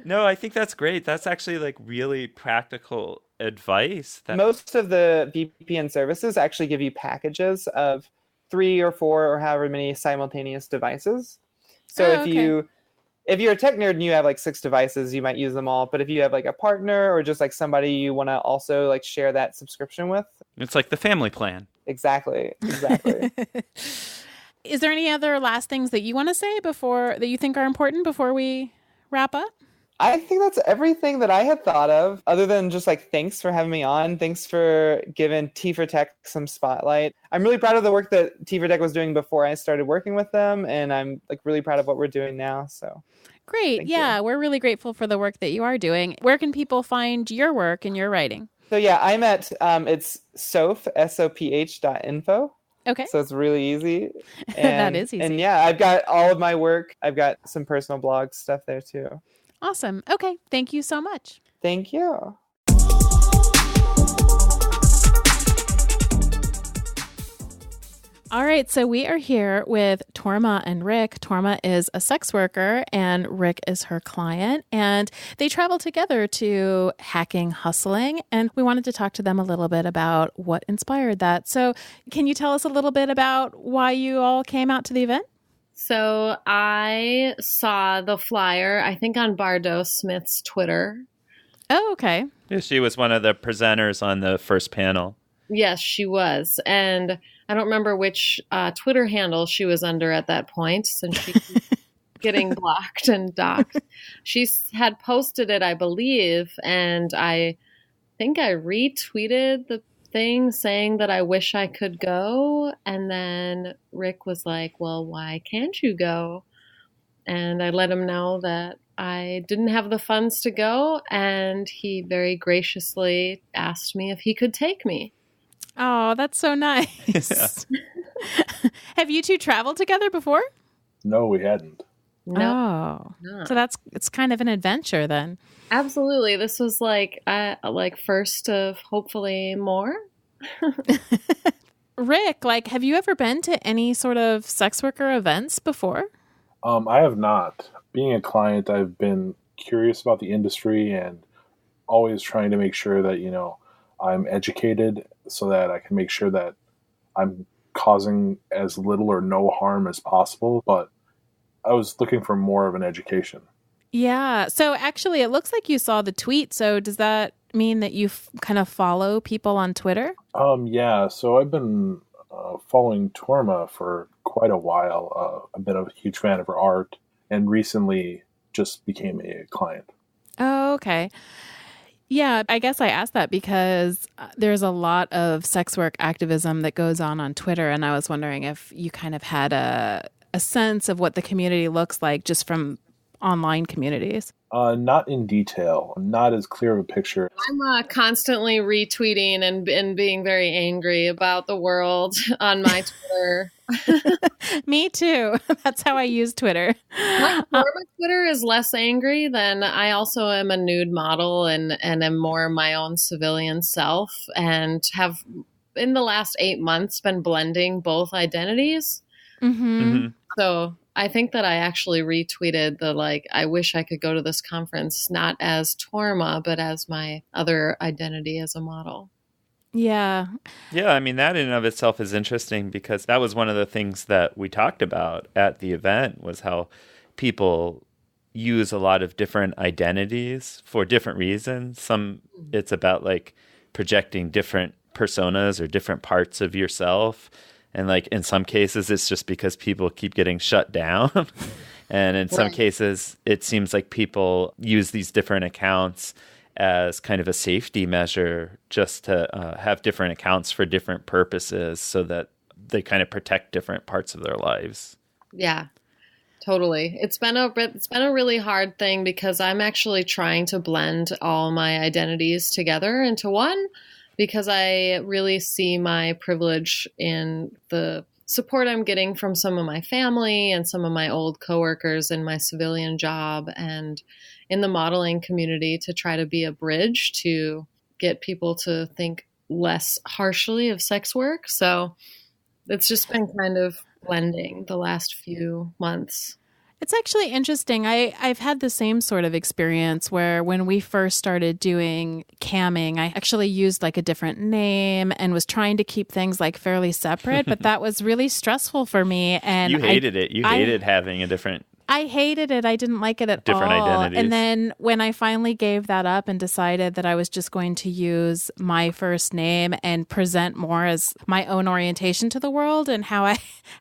No, I think that's great. That's actually like really practical advice. Most of the VPN services actually give you packages of 3 or 4 or however many simultaneous devices. So if you're a tech nerd and you have like 6 devices, you might use them all. But if you have like a partner or just like somebody you want to also like share that subscription with, it's like the family plan. Exactly. Is there any other last things that you want to say that you think are important before we wrap up? I think that's everything that I had thought of, other than just like, thanks for having me on. Thanks for giving T4Tech some spotlight. I'm really proud of the work that T4Tech was doing before I started working with them. And I'm like really proud of what we're doing now. So great. Yeah. We're really grateful for the work that you are doing. Where can people find your work and your writing? So yeah, I'm at, it's soph.info. Okay. So it's really easy. That is easy. And yeah, I've got all of my work. I've got some personal blog stuff there too. Awesome. Okay. Thank you so much. Thank you. All right. So we are here with Tourma and Rick. Tourma is a sex worker and Rick is her client. And they travel together to Hacking Hustling. And we wanted to talk to them a little bit about what inspired that. So can you tell us a little bit about why you all came out to the event? So I saw the flyer, I think on Bardot Smith's Twitter. Oh, okay. Yeah, she was one of the presenters on the first panel. Yes, she was. And I don't remember which Twitter handle she was under at that point, since she keeps getting blocked and doxxed. She had posted it, I believe, and I think I retweeted the thing saying that I wish I could go. And then Rick was like, well, why can't you go? And I let him know that I didn't have the funds to go. And he very graciously asked me if he could take me. Oh, that's so nice. Yeah. Have you two traveled together before? No, we hadn't. No. So it's kind of an adventure then. Absolutely. This was like first of hopefully more. Rick, have you ever been to any sort of sex worker events before? I have not. Being a client, I've been curious about the industry and always trying to make sure that, I'm educated so that I can make sure that I'm causing as little or no harm as possible. But I was looking for more of an education. Yeah. So actually, it looks like you saw the tweet. So does that mean that you kind of follow people on Twitter? Yeah. So I've been following Tourma for quite a while. I've been a huge fan of her art and recently just became a client. Oh, okay. Yeah, I guess I asked that because there's a lot of sex work activism that goes on Twitter. And I was wondering if you kind of had a sense of what the community looks like just from online communities? Not in detail, not as clear of a picture. I'm constantly retweeting and being very angry about the world on my Twitter. Me too. That's how I use Twitter. My Twitter is less angry than I also am a nude model and am more my own civilian self, and have in the last 8 months been blending both identities. So I think that I actually retweeted I wish I could go to this conference, not as Tourma, but as my other identity as a model. Yeah. Yeah, I mean, that in and of itself is interesting, because that was one of the things that we talked about at the event, was how people use a lot of different identities for different reasons. Some, it's about projecting different personas or different parts of yourself. And in some cases, it's just because people keep getting shut down. And in some cases, it seems like people use these different accounts as kind of a safety measure, just to have different accounts for different purposes, so that they kind of protect different parts of their lives. Yeah, totally. It's been a really hard thing, because I'm actually trying to blend all my identities together into one, because I really see my privilege in the support I'm getting from some of my family and some of my old coworkers in my civilian job and in the modeling community, to try to be a bridge to get people to think less harshly of sex work. So it's just been kind of blending the last few months. It's actually interesting. I've had the same sort of experience where when we first started doing camming, I actually used a different name and was trying to keep things fairly separate, but that was really stressful for me. And you hated it. You hated having a different... I hated it. I didn't like it at different all. Identities. And then when I finally gave that up and decided that I was just going to use my first name and present more as my own orientation to the world and how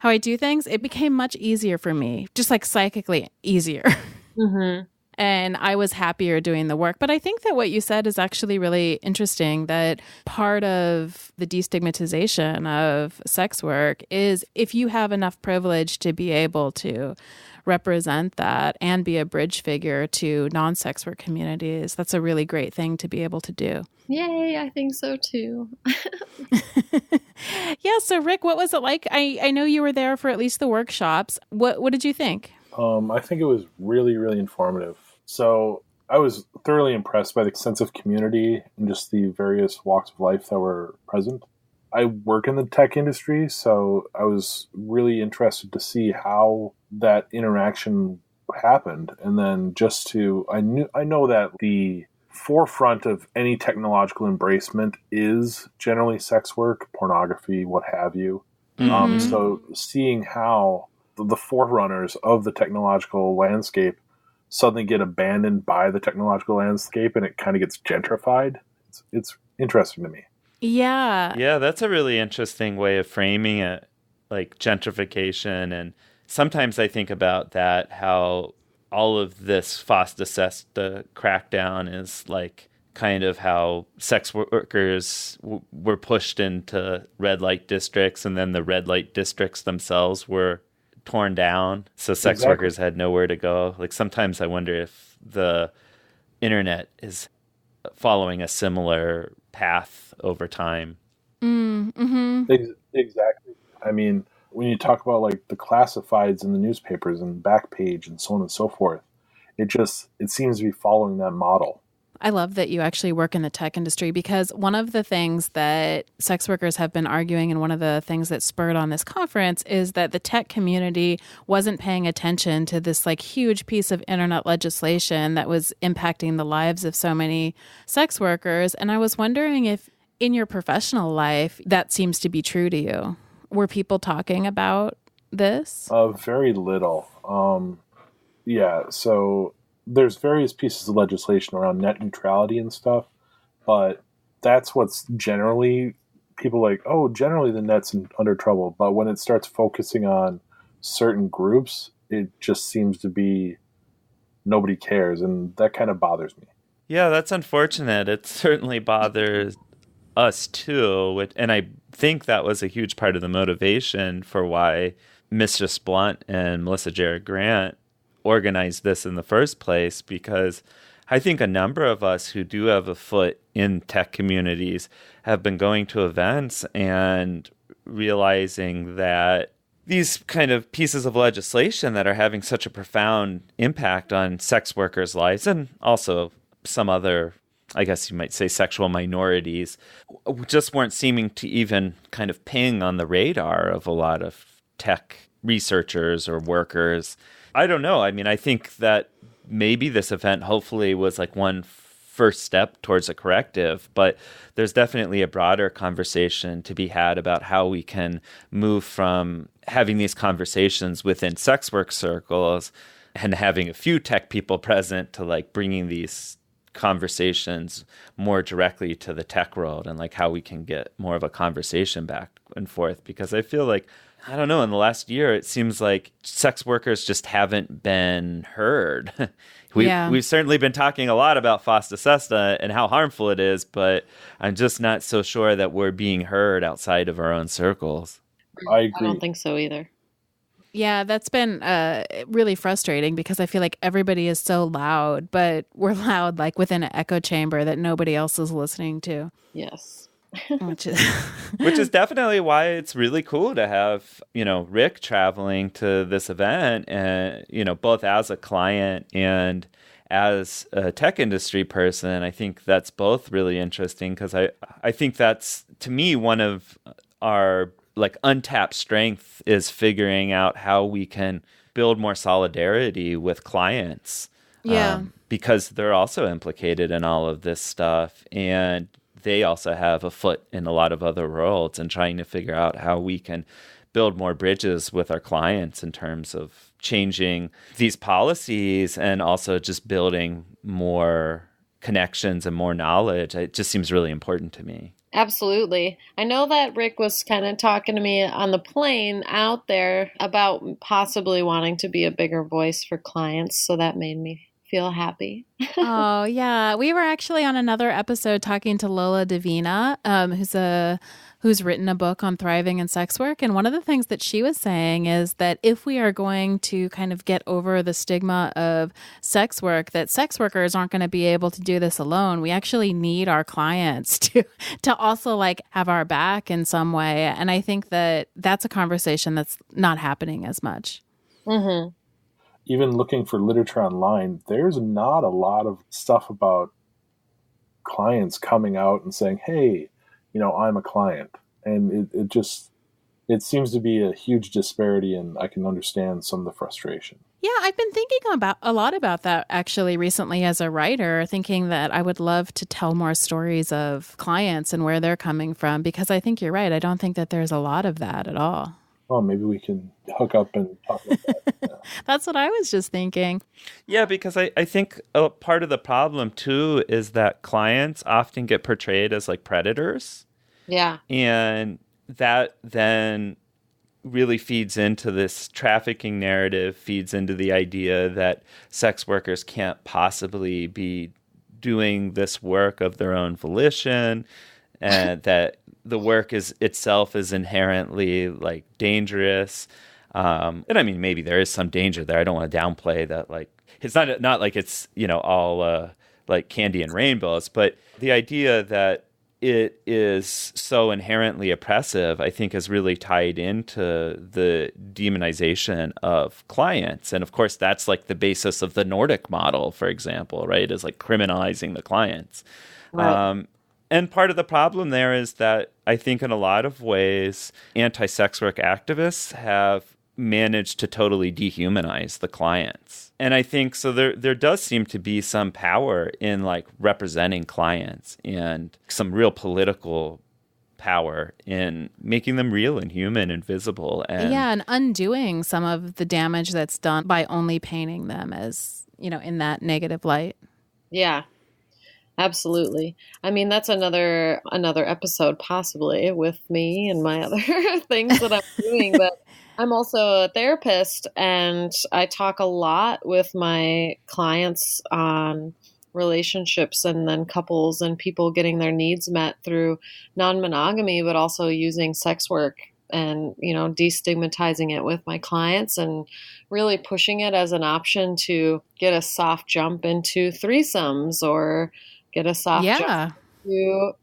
I do things, it became much easier for me, just psychically easier. Mm-hmm. And I was happier doing the work. But I think that what you said is actually really interesting, that part of the destigmatization of sex work is if you have enough privilege to be able to represent that and be a bridge figure to non-sex work communities, that's a really great thing to be able to do. Yay, I think so too. Yeah, so Rick, what was it like? I know you were there for at least the workshops. What did you think? I think it was really, really informative. So I was thoroughly impressed by the sense of community and just the various walks of life that were present. I work in the tech industry, so I was really interested to see how that interaction happened. And then I know that the forefront of any technological embracement is generally sex work, pornography, what have you. Mm-hmm. So seeing how the forerunners of the technological landscape suddenly get abandoned by the technological landscape and it kind of gets gentrified, it's interesting to me. Yeah, that's a really interesting way of framing it, gentrification. And sometimes I think about that, how all of this FOSTA SESTA crackdown is kind of how sex workers were pushed into red light districts, and then the red light districts themselves were torn down, so sex workers had nowhere to go. Sometimes I wonder if the internet is following a similar path over time. Mm-hmm. Exactly. I mean, when you talk about the classifieds in the newspapers and Backpage and so on and so forth, it seems to be following that model. I love that you actually work in the tech industry, because one of the things that sex workers have been arguing, and one of the things that spurred on this conference, is that the tech community wasn't paying attention to this huge piece of internet legislation that was impacting the lives of so many sex workers. And I was wondering if in your professional life that seems to be true to you. Were people talking about this? Very little. So there's various pieces of legislation around net neutrality and stuff, but that's what's generally people generally the net's under trouble. But when it starts focusing on certain groups, it just seems to be nobody cares, and that kind of bothers me. Yeah, that's unfortunate. It certainly bothers us too, and I think that was a huge part of the motivation for why Mistress Blunt and Melissa Gira Grant organized this in the first place, because I think a number of us who do have a foot in tech communities have been going to events and realizing that these kind of pieces of legislation that are having such a profound impact on sex workers' lives, and also some other, I guess you might say, sexual minorities, just weren't seeming to even kind of ping on the radar of a lot of tech researchers or workers. I don't know. I mean, I think that maybe this event hopefully was like one first step towards a corrective, but there's definitely a broader conversation to be had about how we can move from having these conversations within sex work circles and having a few tech people present to like bringing these conversations more directly to the tech world, and like how we can get more of a conversation back and forth. Because I feel like, I don't know, in the last year, it seems like sex workers just haven't been heard. We've certainly been talking a lot about FOSTA SESTA and how harmful it is, but I'm just not so sure that we're being heard outside of our own circles. I agree. I don't think so either. Yeah, that's been really frustrating, because I feel like everybody is so loud, but we're loud like within an echo chamber that nobody else is listening to. Yes. Which is definitely why it's really cool to have, Rick traveling to this event, and, both as a client and as a tech industry person. I think that's both really interesting, because I think that's, to me, one of our like untapped strength is figuring out how we can build more solidarity with clients. Yeah. Because they're also implicated in all of this stuff, and they also have a foot in a lot of other worlds, and trying to figure out how we can build more bridges with our clients in terms of changing these policies, and also just building more connections and more knowledge. It just seems really important to me. Absolutely. I know that Rick was kind of talking to me on the plane out there about possibly wanting to be a bigger voice for clients, so that made me feel happy. Oh, yeah. We were actually on another episode talking to Lola Davina, who's written a book on thriving in sex work. And one of the things that she was saying is that if we are going to kind of get over the stigma of sex work, that sex workers aren't going to be able to do this alone. We actually need our clients to also like have our back in some way. And I think that that's a conversation that's not happening as much. Mm-hmm. Even looking for literature online, there's not a lot of stuff about clients coming out and saying, hey, I'm a client. And it seems to be a huge disparity, and I can understand some of the frustration. Yeah, I've been thinking a lot about that actually recently as a writer, thinking that I would love to tell more stories of clients and where they're coming from, because I think you're right. I don't think that there's a lot of that at all. Well, maybe we can hook up and talk about that. Yeah. That's what I was just thinking. Yeah, because I think a part of the problem, too, is that clients often get portrayed as like predators. Yeah. And that then really feeds into this trafficking narrative, feeds into the idea that sex workers can't possibly be doing this work of their own volition, and that the work itself is inherently like dangerous. And I mean, maybe there is some danger there. I don't want to downplay that. Like, it's not like it's, all like candy and rainbows, but the idea that it is so inherently oppressive, I think, is really tied into the demonization of clients. And of course, that's like the basis of the Nordic model, for example, right? Is like criminalizing the clients. Right. And part of the problem there is that I think in a lot of ways, anti-sex work activists have managed to totally dehumanize the clients. And I think so there does seem to be some power in like representing clients, and some real political power in making them real and human and visible. And undoing some of the damage that's done by only painting them as, in that negative light. Yeah. Absolutely. I mean, that's another episode possibly with me and my other things that I'm doing. But I'm also a therapist, and I talk a lot with my clients on relationships, and then couples and people getting their needs met through non-monogamy, but also using sex work and, destigmatizing it with my clients and really pushing it as an option to get a soft jump into threesomes or get a soft jump to,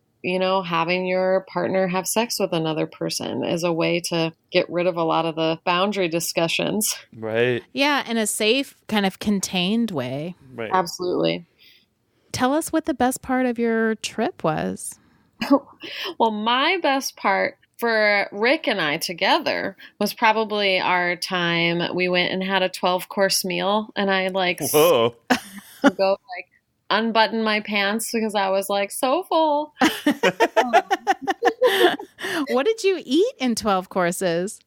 having your partner have sex with another person as a way to get rid of a lot of the boundary discussions. Right. Yeah, in a safe, kind of contained way. Right. Absolutely. Tell us what the best part of your trip was. Well, my best part for Rick and I together was probably our time we went and had a 12-course meal, and I Whoa. go unbutton my pants because I was so full. What did you eat in 12 courses?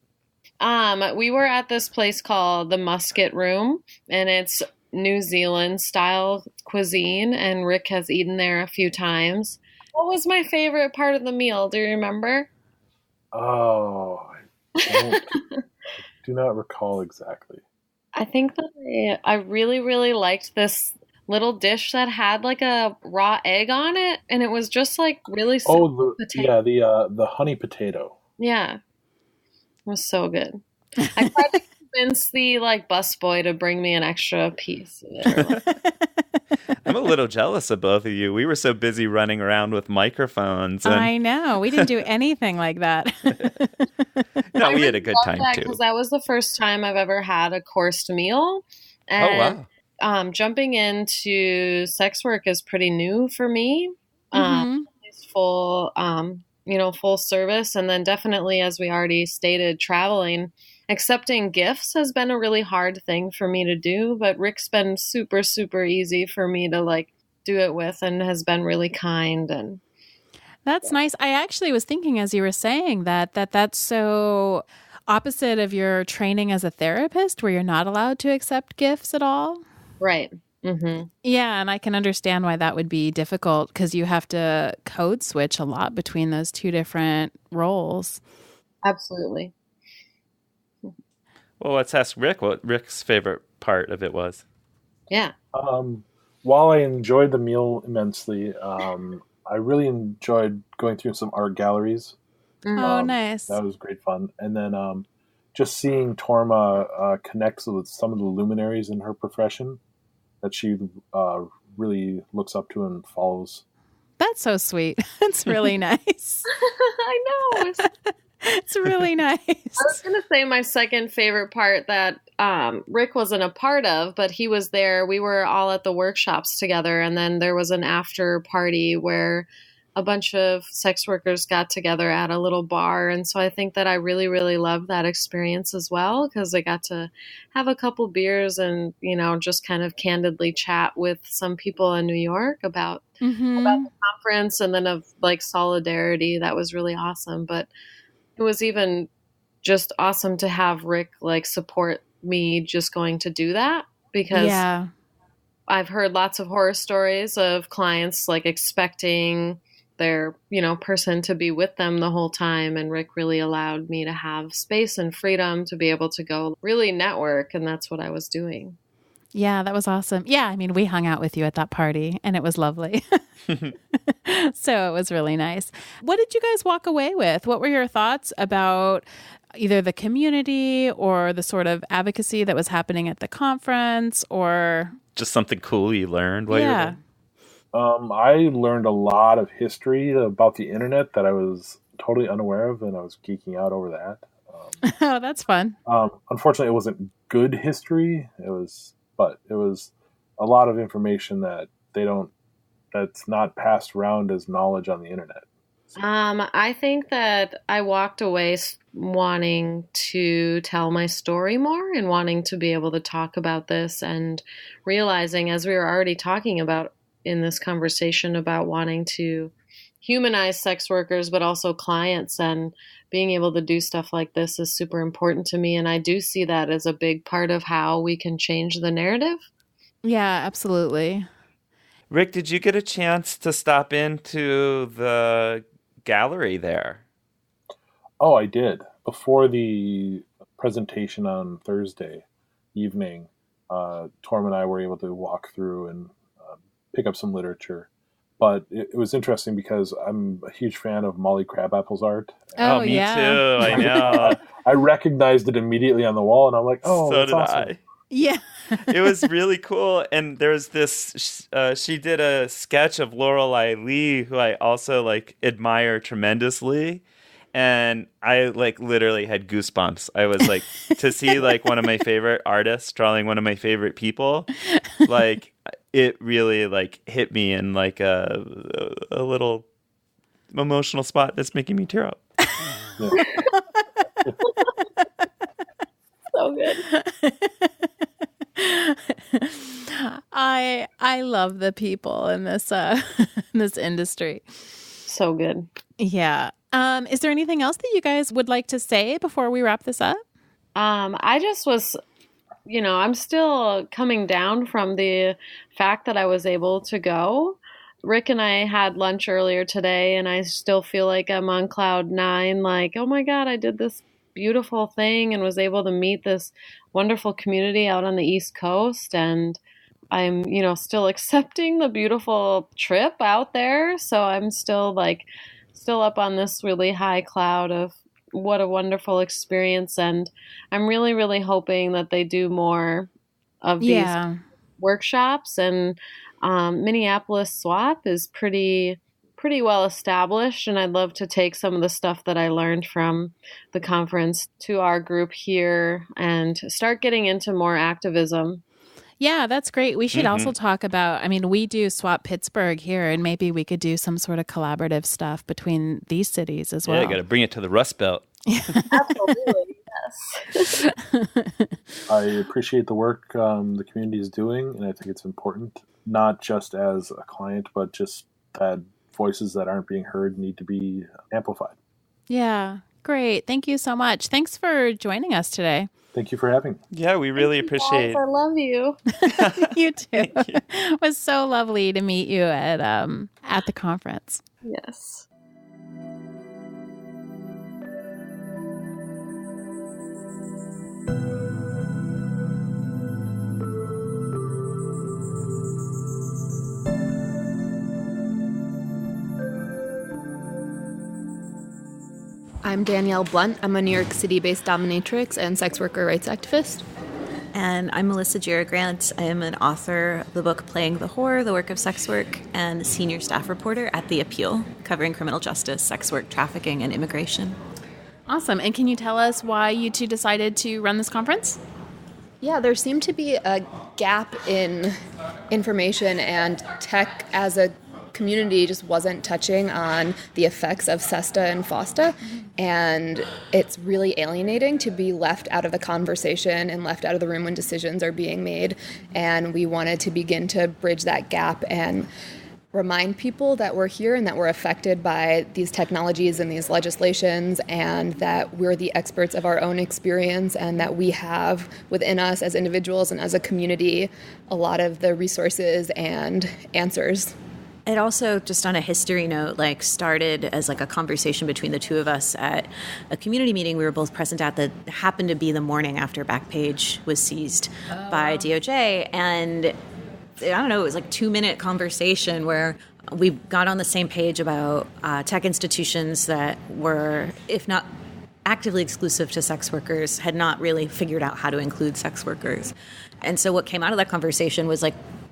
We were at this place called the Musket Room, and it's New Zealand style cuisine, and Rick has eaten there a few times. What was my favorite part of the meal? Do you remember? Oh, I do not recall exactly. I think that I really, really liked this little dish that had a raw egg on it, and it was just really simple potato. The honey potato. Yeah, it was so good. I tried to convince the busboy to bring me an extra piece of it. I'm a little jealous of both of you. We were so busy running around with microphones. I know. We didn't do anything like that. No, we had a good time too. Because that was the first time I've ever had a coursed meal. And, jumping into sex work is pretty new for me. It's full, full service. And then definitely, as we already stated, traveling. Accepting gifts has been a really hard thing for me to do, but Rick's been super, super easy for me to do it with and has been really kind. And that's nice. I actually was thinking as you were saying that's so opposite of your training as a therapist where you're not allowed to accept gifts at all. Right. Mm-hmm. Yeah, and I can understand why that would be difficult because you have to code switch a lot between those two different roles. Absolutely. Well, let's ask Rick what Rick's favorite part of it was. Yeah. While I enjoyed the meal immensely, I really enjoyed going through some art galleries. Oh, nice. That was great fun. And then just seeing Tourma connects with some of the luminaries in her profession that she really looks up to and follows. That's so sweet. It's really nice. I know. It's really nice. I was going to say my second favorite part that Rick wasn't a part of, but he was there. We were all at the workshops together, and then there was an after party where a bunch of sex workers got together at a little bar. And so I think that I really, really loved that experience as well, because I got to have a couple beers and, just kind of candidly chat with some people in New York about the conference and then of solidarity. That was really awesome. But it was even just awesome to have Rick support me just going to do that, because I've heard lots of horror stories of clients expecting their, person to be with them the whole time. And Rick really allowed me to have space and freedom to be able to go really network. And that's what I was doing. Yeah, that was awesome. Yeah, I mean, we hung out with you at that party and it was lovely. So it was really nice. What did you guys walk away with? What were your thoughts about either the community or the sort of advocacy that was happening at the conference, or just something cool you learned while you were there? I learned a lot of history about the internet that I was totally unaware of, and I was geeking out over that. Oh, that's fun. Unfortunately, it wasn't good history. It was a lot of information that's not passed around as knowledge on the internet. I think that I walked away wanting to tell my story more and wanting to be able to talk about this, and realizing, as we were already talking about in this conversation, about wanting to humanize sex workers, but also clients, and being able to do stuff like this is super important to me. And I do see that as a big part of how we can change the narrative. Yeah, absolutely. Rick, did you get a chance to stop into the gallery there? Oh, I did. Before the presentation on Thursday evening, Tourma and I were able to walk through and pick up some literature. But it was interesting because I'm a huge fan of Molly Crabapple's art. Oh, me too. I know. I recognized it immediately on the wall, and I'm like, oh, so that's did awesome. I. Yeah. It was really cool. And there's this, she did a sketch of Lorelei Lee, who I also like admire tremendously. And I like literally had goosebumps. I was like, to see like one of my favorite artists drawing one of my favorite people, like it really like hit me in like a little emotional spot that's making me tear up. So good. I love the people in this in this industry. So good. Yeah. Is there anything else that you guys would like to say before we wrap this up? I just was, I'm still coming down from the fact that I was able to go. Rick and I had lunch earlier today, and I still feel like I'm on cloud 9, like, oh my God, I did this beautiful thing and was able to meet this wonderful community out on the East Coast. And I'm, still accepting the beautiful trip out there. So I'm still up on this really high cloud of what a wonderful experience. And I'm really, really hoping that they do more of these workshops. And Minneapolis SWAP is pretty well established. And I'd love to take some of the stuff that I learned from the conference to our group here and start getting into more activism. Yeah, that's great. We should also talk about, we do SWAP Pittsburgh here, and maybe we could do some sort of collaborative stuff between these cities as well. Yeah, got to bring it to the Rust Belt. Absolutely, yes. I appreciate the work the community is doing, and I think it's important, not just as a client, but just that voices that aren't being heard need to be amplified. Yeah, great. Thank you so much. Thanks for joining us today. Thank you for having me. Yeah, we really appreciate it. I love you. You too. It was so lovely to meet you at the conference. Yes. I'm Danielle Blunt. I'm a New York City-based dominatrix and sex worker rights activist. And I'm Melissa Gira Grant. I am an author of the book Playing the Whore, The Work of Sex Work, and senior staff reporter at The Appeal, covering criminal justice, sex work, trafficking, and immigration. Awesome. And can you tell us why you two decided to run this conference? Yeah, there seemed to be a gap in information, and tech as a community just wasn't touching on the effects of SESTA and FOSTA, and it's really alienating to be left out of the conversation and left out of the room when decisions are being made. And we wanted to begin to bridge that gap and remind people that we're here and that we're affected by these technologies and these legislations, and that we're the experts of our own experience, and that we have within us as individuals and as a community a lot of the resources and answers. It also, just on a history note, started as a conversation between the two of us at a community meeting we were both present at that happened to be the morning after Backpage was seized by DOJ. And I don't know, it was 2-minute conversation where we got on the same page about tech institutions that were, if not actively exclusive to sex workers, had not really figured out how to include sex workers. And so what came out of that conversation was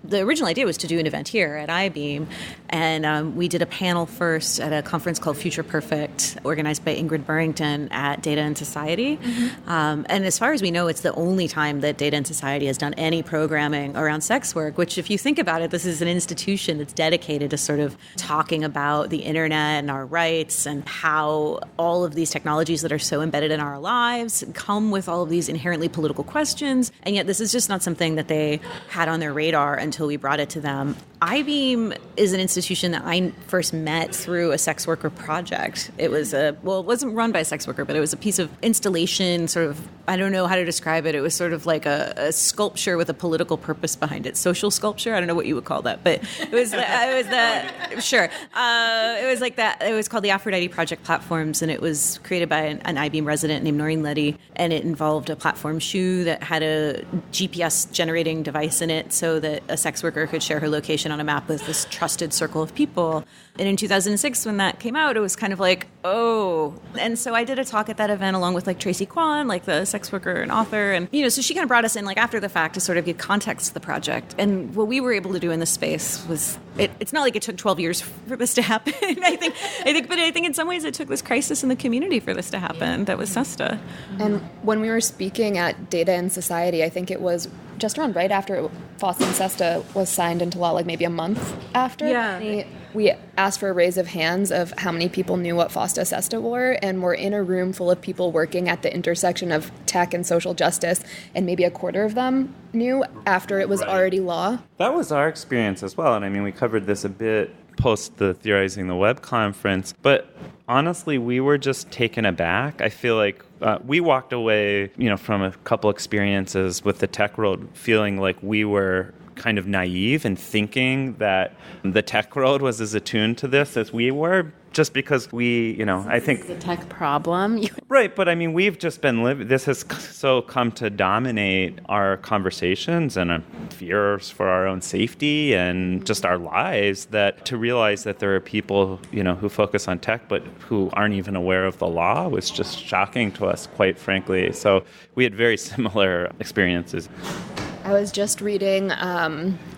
the original idea was to do an event here at Eyebeam, and we did a panel first at a conference called Future Perfect, organized by Ingrid Burrington at Data and Society. And as far as we know, it's the only time that Data and Society has done any programming around sex work, which, if you think about it, this is an institution that's dedicated to sort of talking about the internet and our rights and how all of these technologies that are so embedded in our lives come with all of these inherently political questions. And yet this is just not something that they had on their radar until we brought it to them. Eyebeam is an institution that I first met through a sex worker project. It was it wasn't run by a sex worker, but it was a piece of installation, sort of, I don't know how to describe it. It was sort of like a sculpture with a political purpose behind it. Social sculpture? I don't know what you would call that, but it was sure. It was like that. It was called the Aphrodite Project Platforms, and it was created by an Eyebeam resident named Noreen Letty, and it involved a platform shoe that had a GPS generating device in it so that a sex worker could share her location on a map with this trusted circle of people. And in 2006, when that came out, it was kind of like, oh. And so I did a talk at that event along with like Tracy Kwan, like the sex worker and author. And, so she kind of brought us in like after the fact to sort of give context to the project. And what we were able to do in this space was, it's not like it took 12 years for this to happen. I think in some ways it took this crisis in the community for this to happen. That was SESTA. And when we were speaking at Data and Society, I think it was just around right after FOSTA and SESTA was signed into law, like maybe a month after. Yeah. We asked for a raise of hands of how many people knew what FOSTA SESTA were, and we're in a room full of people working at the intersection of tech and social justice, and maybe a quarter of them knew after it was already law. That was our experience as well, and I mean, we covered this a bit post the Theorizing the Web conference, but honestly, we were just taken aback. I feel like we walked away, from a couple experiences with the tech world feeling like we were kind of naive in thinking that the tech world was as attuned to this as we were, just because we, I think... It's a tech problem. Right, but I mean, we've just been living... This has so come to dominate our conversations and fears for our own safety and just our lives, that to realize that there are people, who focus on tech but who aren't even aware of the law was just shocking to us, quite frankly. So we had very similar experiences. I was just reading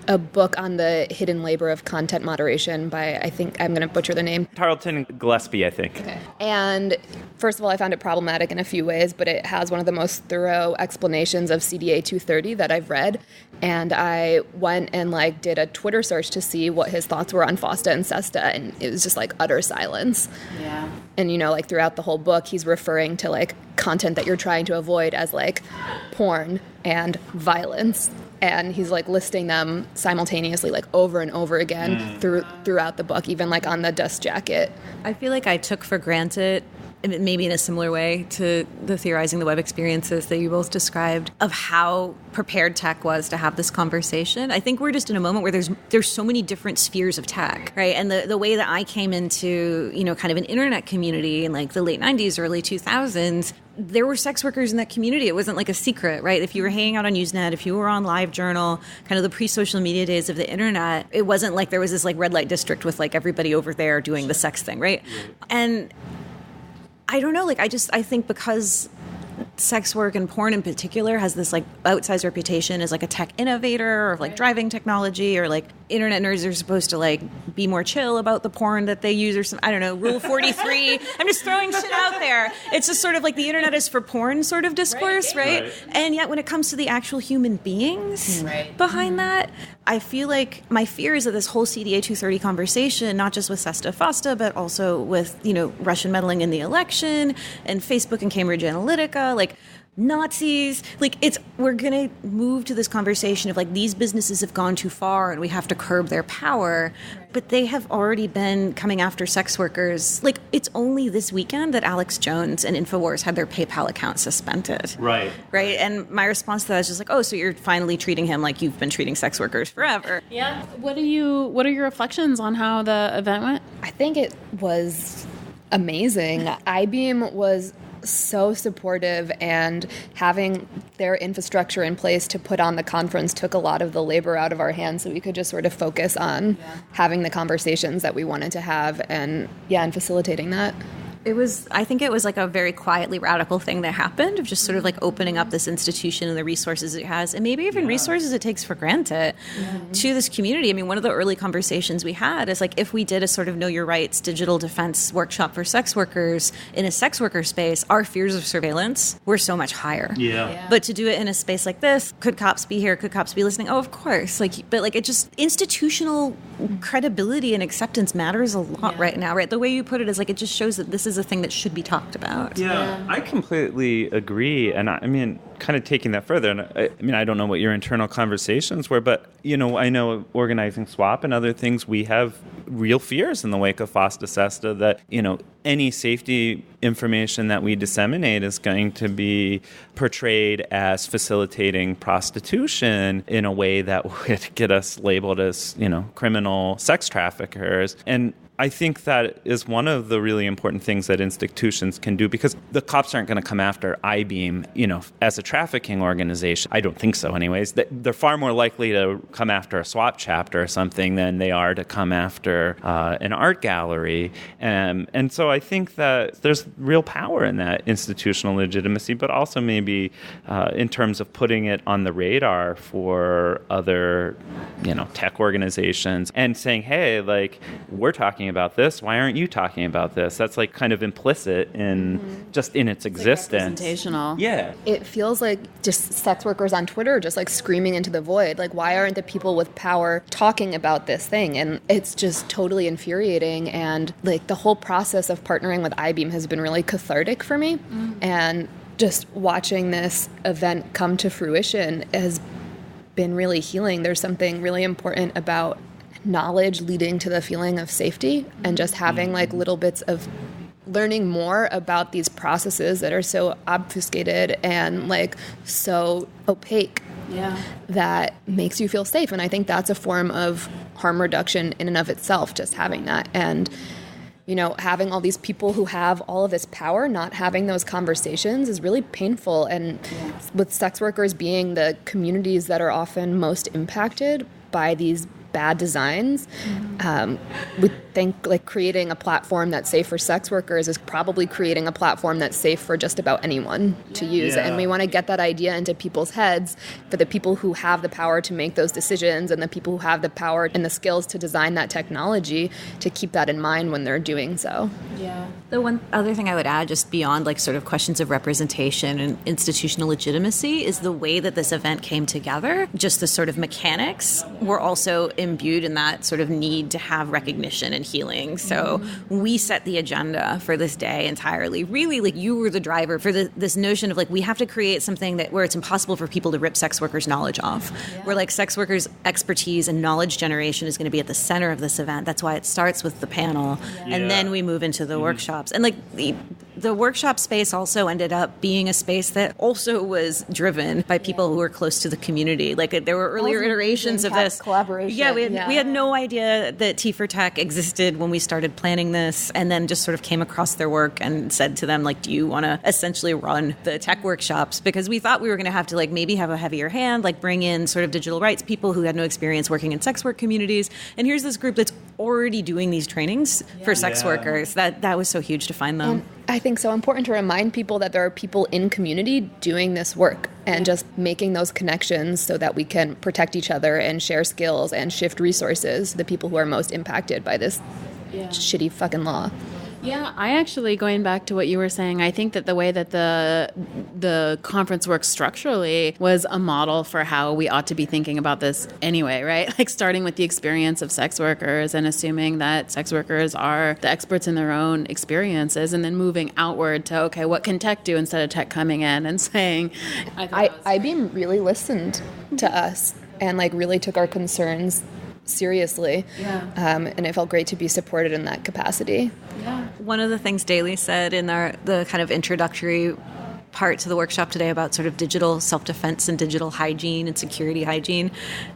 a book on the hidden labor of content moderation by, I think, I'm going to butcher the name. Tarleton Gillespie, I think. Okay. And first of all, I found it problematic in a few ways, but it has one of the most thorough explanations of CDA 230 that I've read. And I went and did a Twitter search to see what his thoughts were on FOSTA and SESTA, and it was just utter silence. Yeah. And throughout the whole book, he's referring to content that you're trying to avoid as porn and violence, and he's listing them simultaneously over and over again throughout the book, even on the dust jacket. I feel like I took for granted, maybe in a similar way to the Theorizing the Web experiences that you both described, of how prepared tech was to have this conversation. I think we're just in a moment where there's so many different spheres of tech, right? And the way that I came into, kind of an internet community in the late 90s, early 2000s, there were sex workers in that community. It wasn't a secret, right? If you were hanging out on Usenet, if you were on LiveJournal, kind of the pre-social media days of the internet, it wasn't like there was this red light district with everybody over there doing the sex thing, right? And I don't know, I think because sex work and porn in particular has this outsized reputation as a tech innovator or driving technology, or internet nerds are supposed to be more chill about the porn that they use, or some, I don't know, Rule 43. I'm just throwing shit out there. It's just sort of the internet is for porn sort of discourse, right? And yet when it comes to the actual human beings behind that, I feel like my fear is that this whole CDA 230 conversation, not just with SESTA FOSTA, but also with, Russian meddling in the election and Facebook and Cambridge Analytica, Nazis, we're going to move to this conversation of these businesses have gone too far and we have to curb their power, but they have already been coming after sex workers. It's only this weekend that Alex Jones and InfoWars had their PayPal account suspended. Right. And my response to that is just so you're finally treating him like you've been treating sex workers forever. Yeah. What are your reflections on how the event went? I think it was amazing. Eyebeam was so supportive, and having their infrastructure in place to put on the conference took a lot of the labor out of our hands, so we could just sort of focus on having the conversations that we wanted to have and facilitating that. I think it was a very quietly radical thing that happened, of just sort of opening up this institution and the resources it has, and maybe even resources it takes for granted to this community. I mean, one of the early conversations we had is if we did a sort of know your rights digital defense workshop for sex workers in a sex worker space, our fears of surveillance were so much higher. But to do it in a space like this, could cops be here? Could cops be listening? Oh, of course. But it just, institutional credibility and acceptance matters a lot right now, right? The way you put it is it just shows that this is a thing that should be talked about. I completely agree. And I mean, kind of taking that further, and I don't know what your internal conversations were, but I know organizing SWAP and other things, we have real fears in the wake of FOSTA SESTA that any safety information that we disseminate is going to be portrayed as facilitating prostitution in a way that would get us labeled as criminal sex traffickers. And I think that is one of the really important things that institutions can do, because the cops aren't going to come after Eyebeam, as a trafficking organization. I don't think so anyways. They're far more likely to come after a swap chapter or something than they are to come after an art gallery. And so I think that there's real power in that institutional legitimacy, but also maybe in terms of putting it on the radar for other, tech organizations and saying, hey, like, we're talking about this. Why aren't you talking about this? That's like kind of implicit in just in its existence. Like representational. Yeah. It feels like just sex workers on Twitter just like screaming into the void. Like, why aren't the people with power talking about this thing? And it's just totally infuriating. And like the whole process of partnering with Eyebeam has been really cathartic for me. And just watching this event come to fruition has been really healing. There's something really important about knowledge leading to the feeling of safety, and just having like little bits of learning more about these processes that are so obfuscated and like so opaque. Yeah. That makes you feel safe. And I think that's a form of harm reduction in and of itself, just having that. And having all these people who have all of this power not having those conversations is really painful. And with sex workers being the communities that are often most impacted by these bad designs, we think like creating a platform that's safe for sex workers is probably creating a platform that's safe for just about anyone to use. Yeah. And we want to get that idea into people's heads for the people who have the power to make those decisions and the people who have the power and the skills to design that technology, to keep that in mind when they're doing so. Yeah. The one other thing I would add, just beyond like sort of questions of representation and institutional legitimacy, is the way that this event came together. Just the sort of mechanics were also imbued in that sort of need to have recognition and healing. So we set the agenda for this day entirely. Really, like, you were the driver for this notion of like, we have to create something where it's impossible for people to rip sex workers' knowledge off. Yeah. Where like sex workers' expertise and knowledge generation is going to be at the center of this event. That's why it starts with the panel, and then we move into the workshops. And like the workshop space also ended up being a space that also was driven by people who were close to the community. Like there were earlier iterations of this collaboration. Yeah, we had no idea that T for Tech existed when we started planning this, and then just sort of came across their work and said to them, like, do you want to essentially run the tech workshops? Because we thought we were going to have to like maybe have a heavier hand, like bring in sort of digital rights people who had no experience working in sex work communities. And here's this group that's already doing these trainings for sex workers. That was so huge to find them. And I think so important to remind people that there are people in community doing this work, and just making those connections so that we can protect each other and share skills and shift resources to the people who are most impacted by this shitty fucking law. Yeah, I actually, going back to what you were saying, I think that the way that the conference works structurally was a model for how we ought to be thinking about this anyway, right? Like starting with the experience of sex workers and assuming that sex workers are the experts in their own experiences, and then moving outward to, okay, what can tech do instead of tech coming in and saying... Eyebeam really listened to us and like really took our concerns seriously. And it felt great to be supported in that capacity. One of the things Daly said in the kind of introductory part to the workshop today about sort of digital self-defense and digital hygiene and security hygiene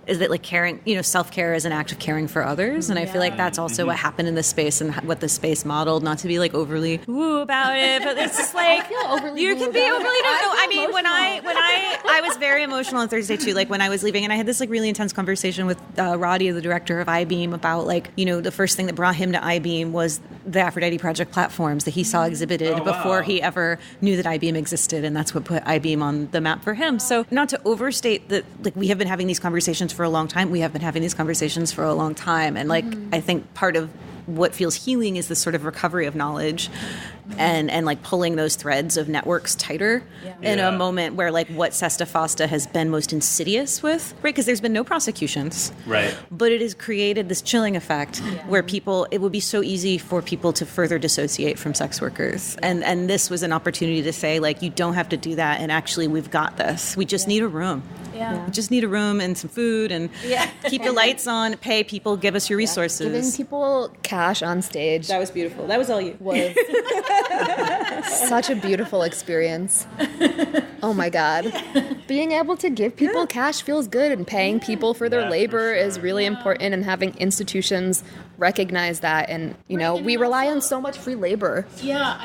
is that like caring, self-care is an act of caring for others. And I feel like that's also what happened in this space and what the space modeled, not to be like overly woo about it, but it's just like, you can be overly, I mean, when I was very emotional on Thursday too, like when I was leaving, and I had this like really intense conversation with Roddy, the director of Eyebeam, about like, the first thing that brought him to Eyebeam was the Aphrodite Project platforms that he saw exhibited before he ever knew that Eyebeam existed. And that's what put Eyebeam on the map for him. So not to overstate that, like, we have been having these conversations for a long time. We have been having these conversations for a long time. And like, I think part of what feels healing is this sort of recovery of knowledge and like pulling those threads of networks tighter in a moment where like what SESTA FOSTA has been most insidious with, right? Because there's been no prosecutions. Right. But it has created this chilling effect where it would be so easy for people to further dissociate from sex workers. And this was an opportunity to say, like, you don't have to do that. And actually, we've got this. We just need a room. We just need a room and some food and keep your lights on, pay people, give us your resources. Giving people cash on stage. That was beautiful. That was all you. Was such a beautiful experience. Oh my God. Being able to give people cash feels good, and paying people for their labor is really important, and having institutions recognize that. And, we rely on so much free labor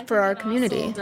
for our community.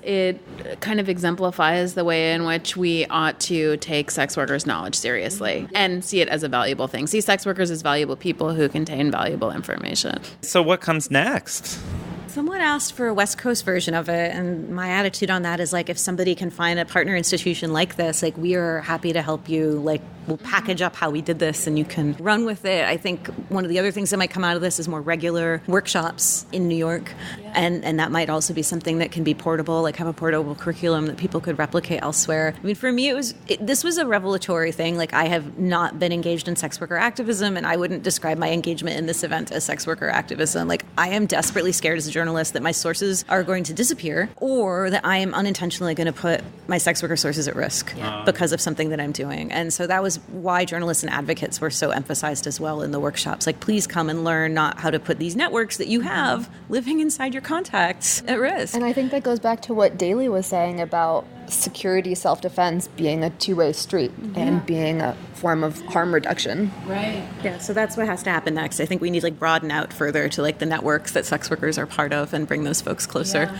It kind of exemplifies the way in which we ought to take sex workers' knowledge seriously and see it as a valuable thing. See sex workers as valuable people who contain valuable information. So what comes next? Someone asked for a West Coast version of it, and my attitude on that is like, if somebody can find a partner institution like this, like, we are happy to help you. Like, we'll package up how we did this and you can run with it. I think one of the other things that might come out of this is more regular workshops in New York, and that might also be something that can be portable, like have a portable curriculum that people could replicate elsewhere. I mean, for me, this was a revelatory thing. Like, I have not been engaged in sex worker activism, and I wouldn't describe my engagement in this event as sex worker activism. Like, I am desperately scared as a journalist that my sources are going to disappear, or that I am unintentionally going to put my sex worker sources at risk because of something that I'm doing. And so that was why journalists and advocates were so emphasized as well in the workshops. Like, please come and learn not how to put these networks that you have living inside your contacts at risk. And I think that goes back to what Daly was saying about security self-defense being a two-way street and being a form of harm reduction. Right. Yeah, so that's what has to happen next. I think we need to broaden out further to the networks that sex workers are part of and bring those folks closer.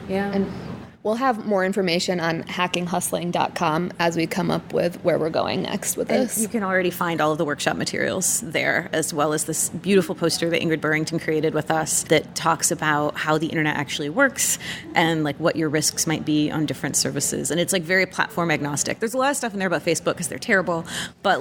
Yeah. And we'll have more information on hackinghustling.com as we come up with where we're going next with this. And you can already find all of the workshop materials there, as well as this beautiful poster that Ingrid Burrington created with us that talks about how the internet actually works and what your risks might be on different services. And it's very platform agnostic. There's a lot of stuff in there about Facebook because they're terrible, but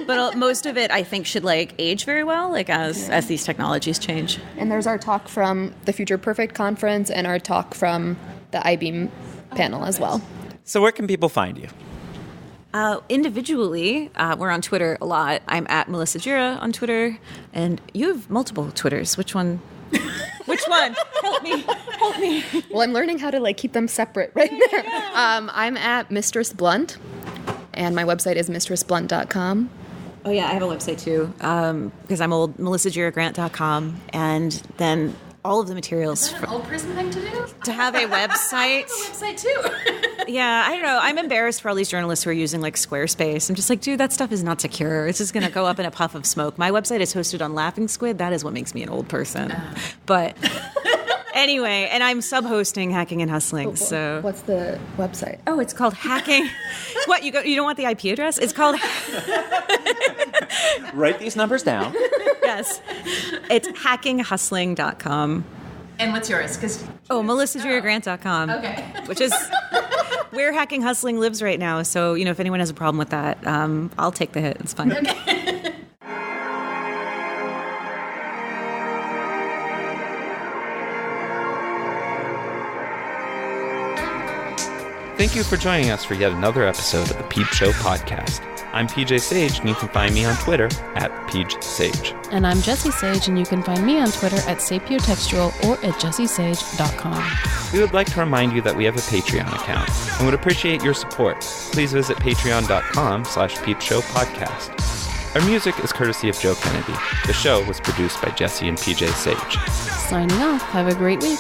but most of it I think should age very well as these technologies change. And there's our talk from the Future Perfect conference and our talk from the Eyebeam panel as well. So where can people find you? Individually, we're on Twitter a lot. I'm at Melissa Gira on Twitter, and you have multiple Twitters. Which one? Which one? Help me. Well, I'm learning how to keep them separate right there. I'm at Mistress Blunt, and my website is mistressblunt.com. Oh, yeah, I have a website too, because I'm old, melissaGiragrant.com, and then all of the materials. Is that an old person thing to do? To have a website. Website too. Yeah, I don't know. I'm embarrassed for all these journalists who are using Squarespace. I'm just dude, that stuff is not secure. It's just going to go up in a puff of smoke. My website is hosted on Laughing Szwed. That is what makes me an old person. But anyway, and I'm sub-hosting Hacking and Hustling. So what's the website? Oh, it's called Hacking. What, you don't want the IP address? It's called Write these numbers down. Yes. It's hackinghustling.com. And what's yours? MelissaGiraGrant.com. Okay. Which is where Hacking Hustling lives right now. So, if anyone has a problem with that, I'll take the hit. It's fine. Okay. Thank you for joining us for yet another episode of the Peep Show podcast. I'm PJ Sage, and you can find me on Twitter at PeachSage. And I'm Jessie Sage, and you can find me on Twitter at sapiotextual or at jessiesage.com. We would like to remind you that we have a Patreon account and would appreciate your support. Please visit patreon.com/peepshowpodcast. Our music is courtesy of Joe Kennedy. The show was produced by Jessie and PJ Sage. Signing off. Have a great week.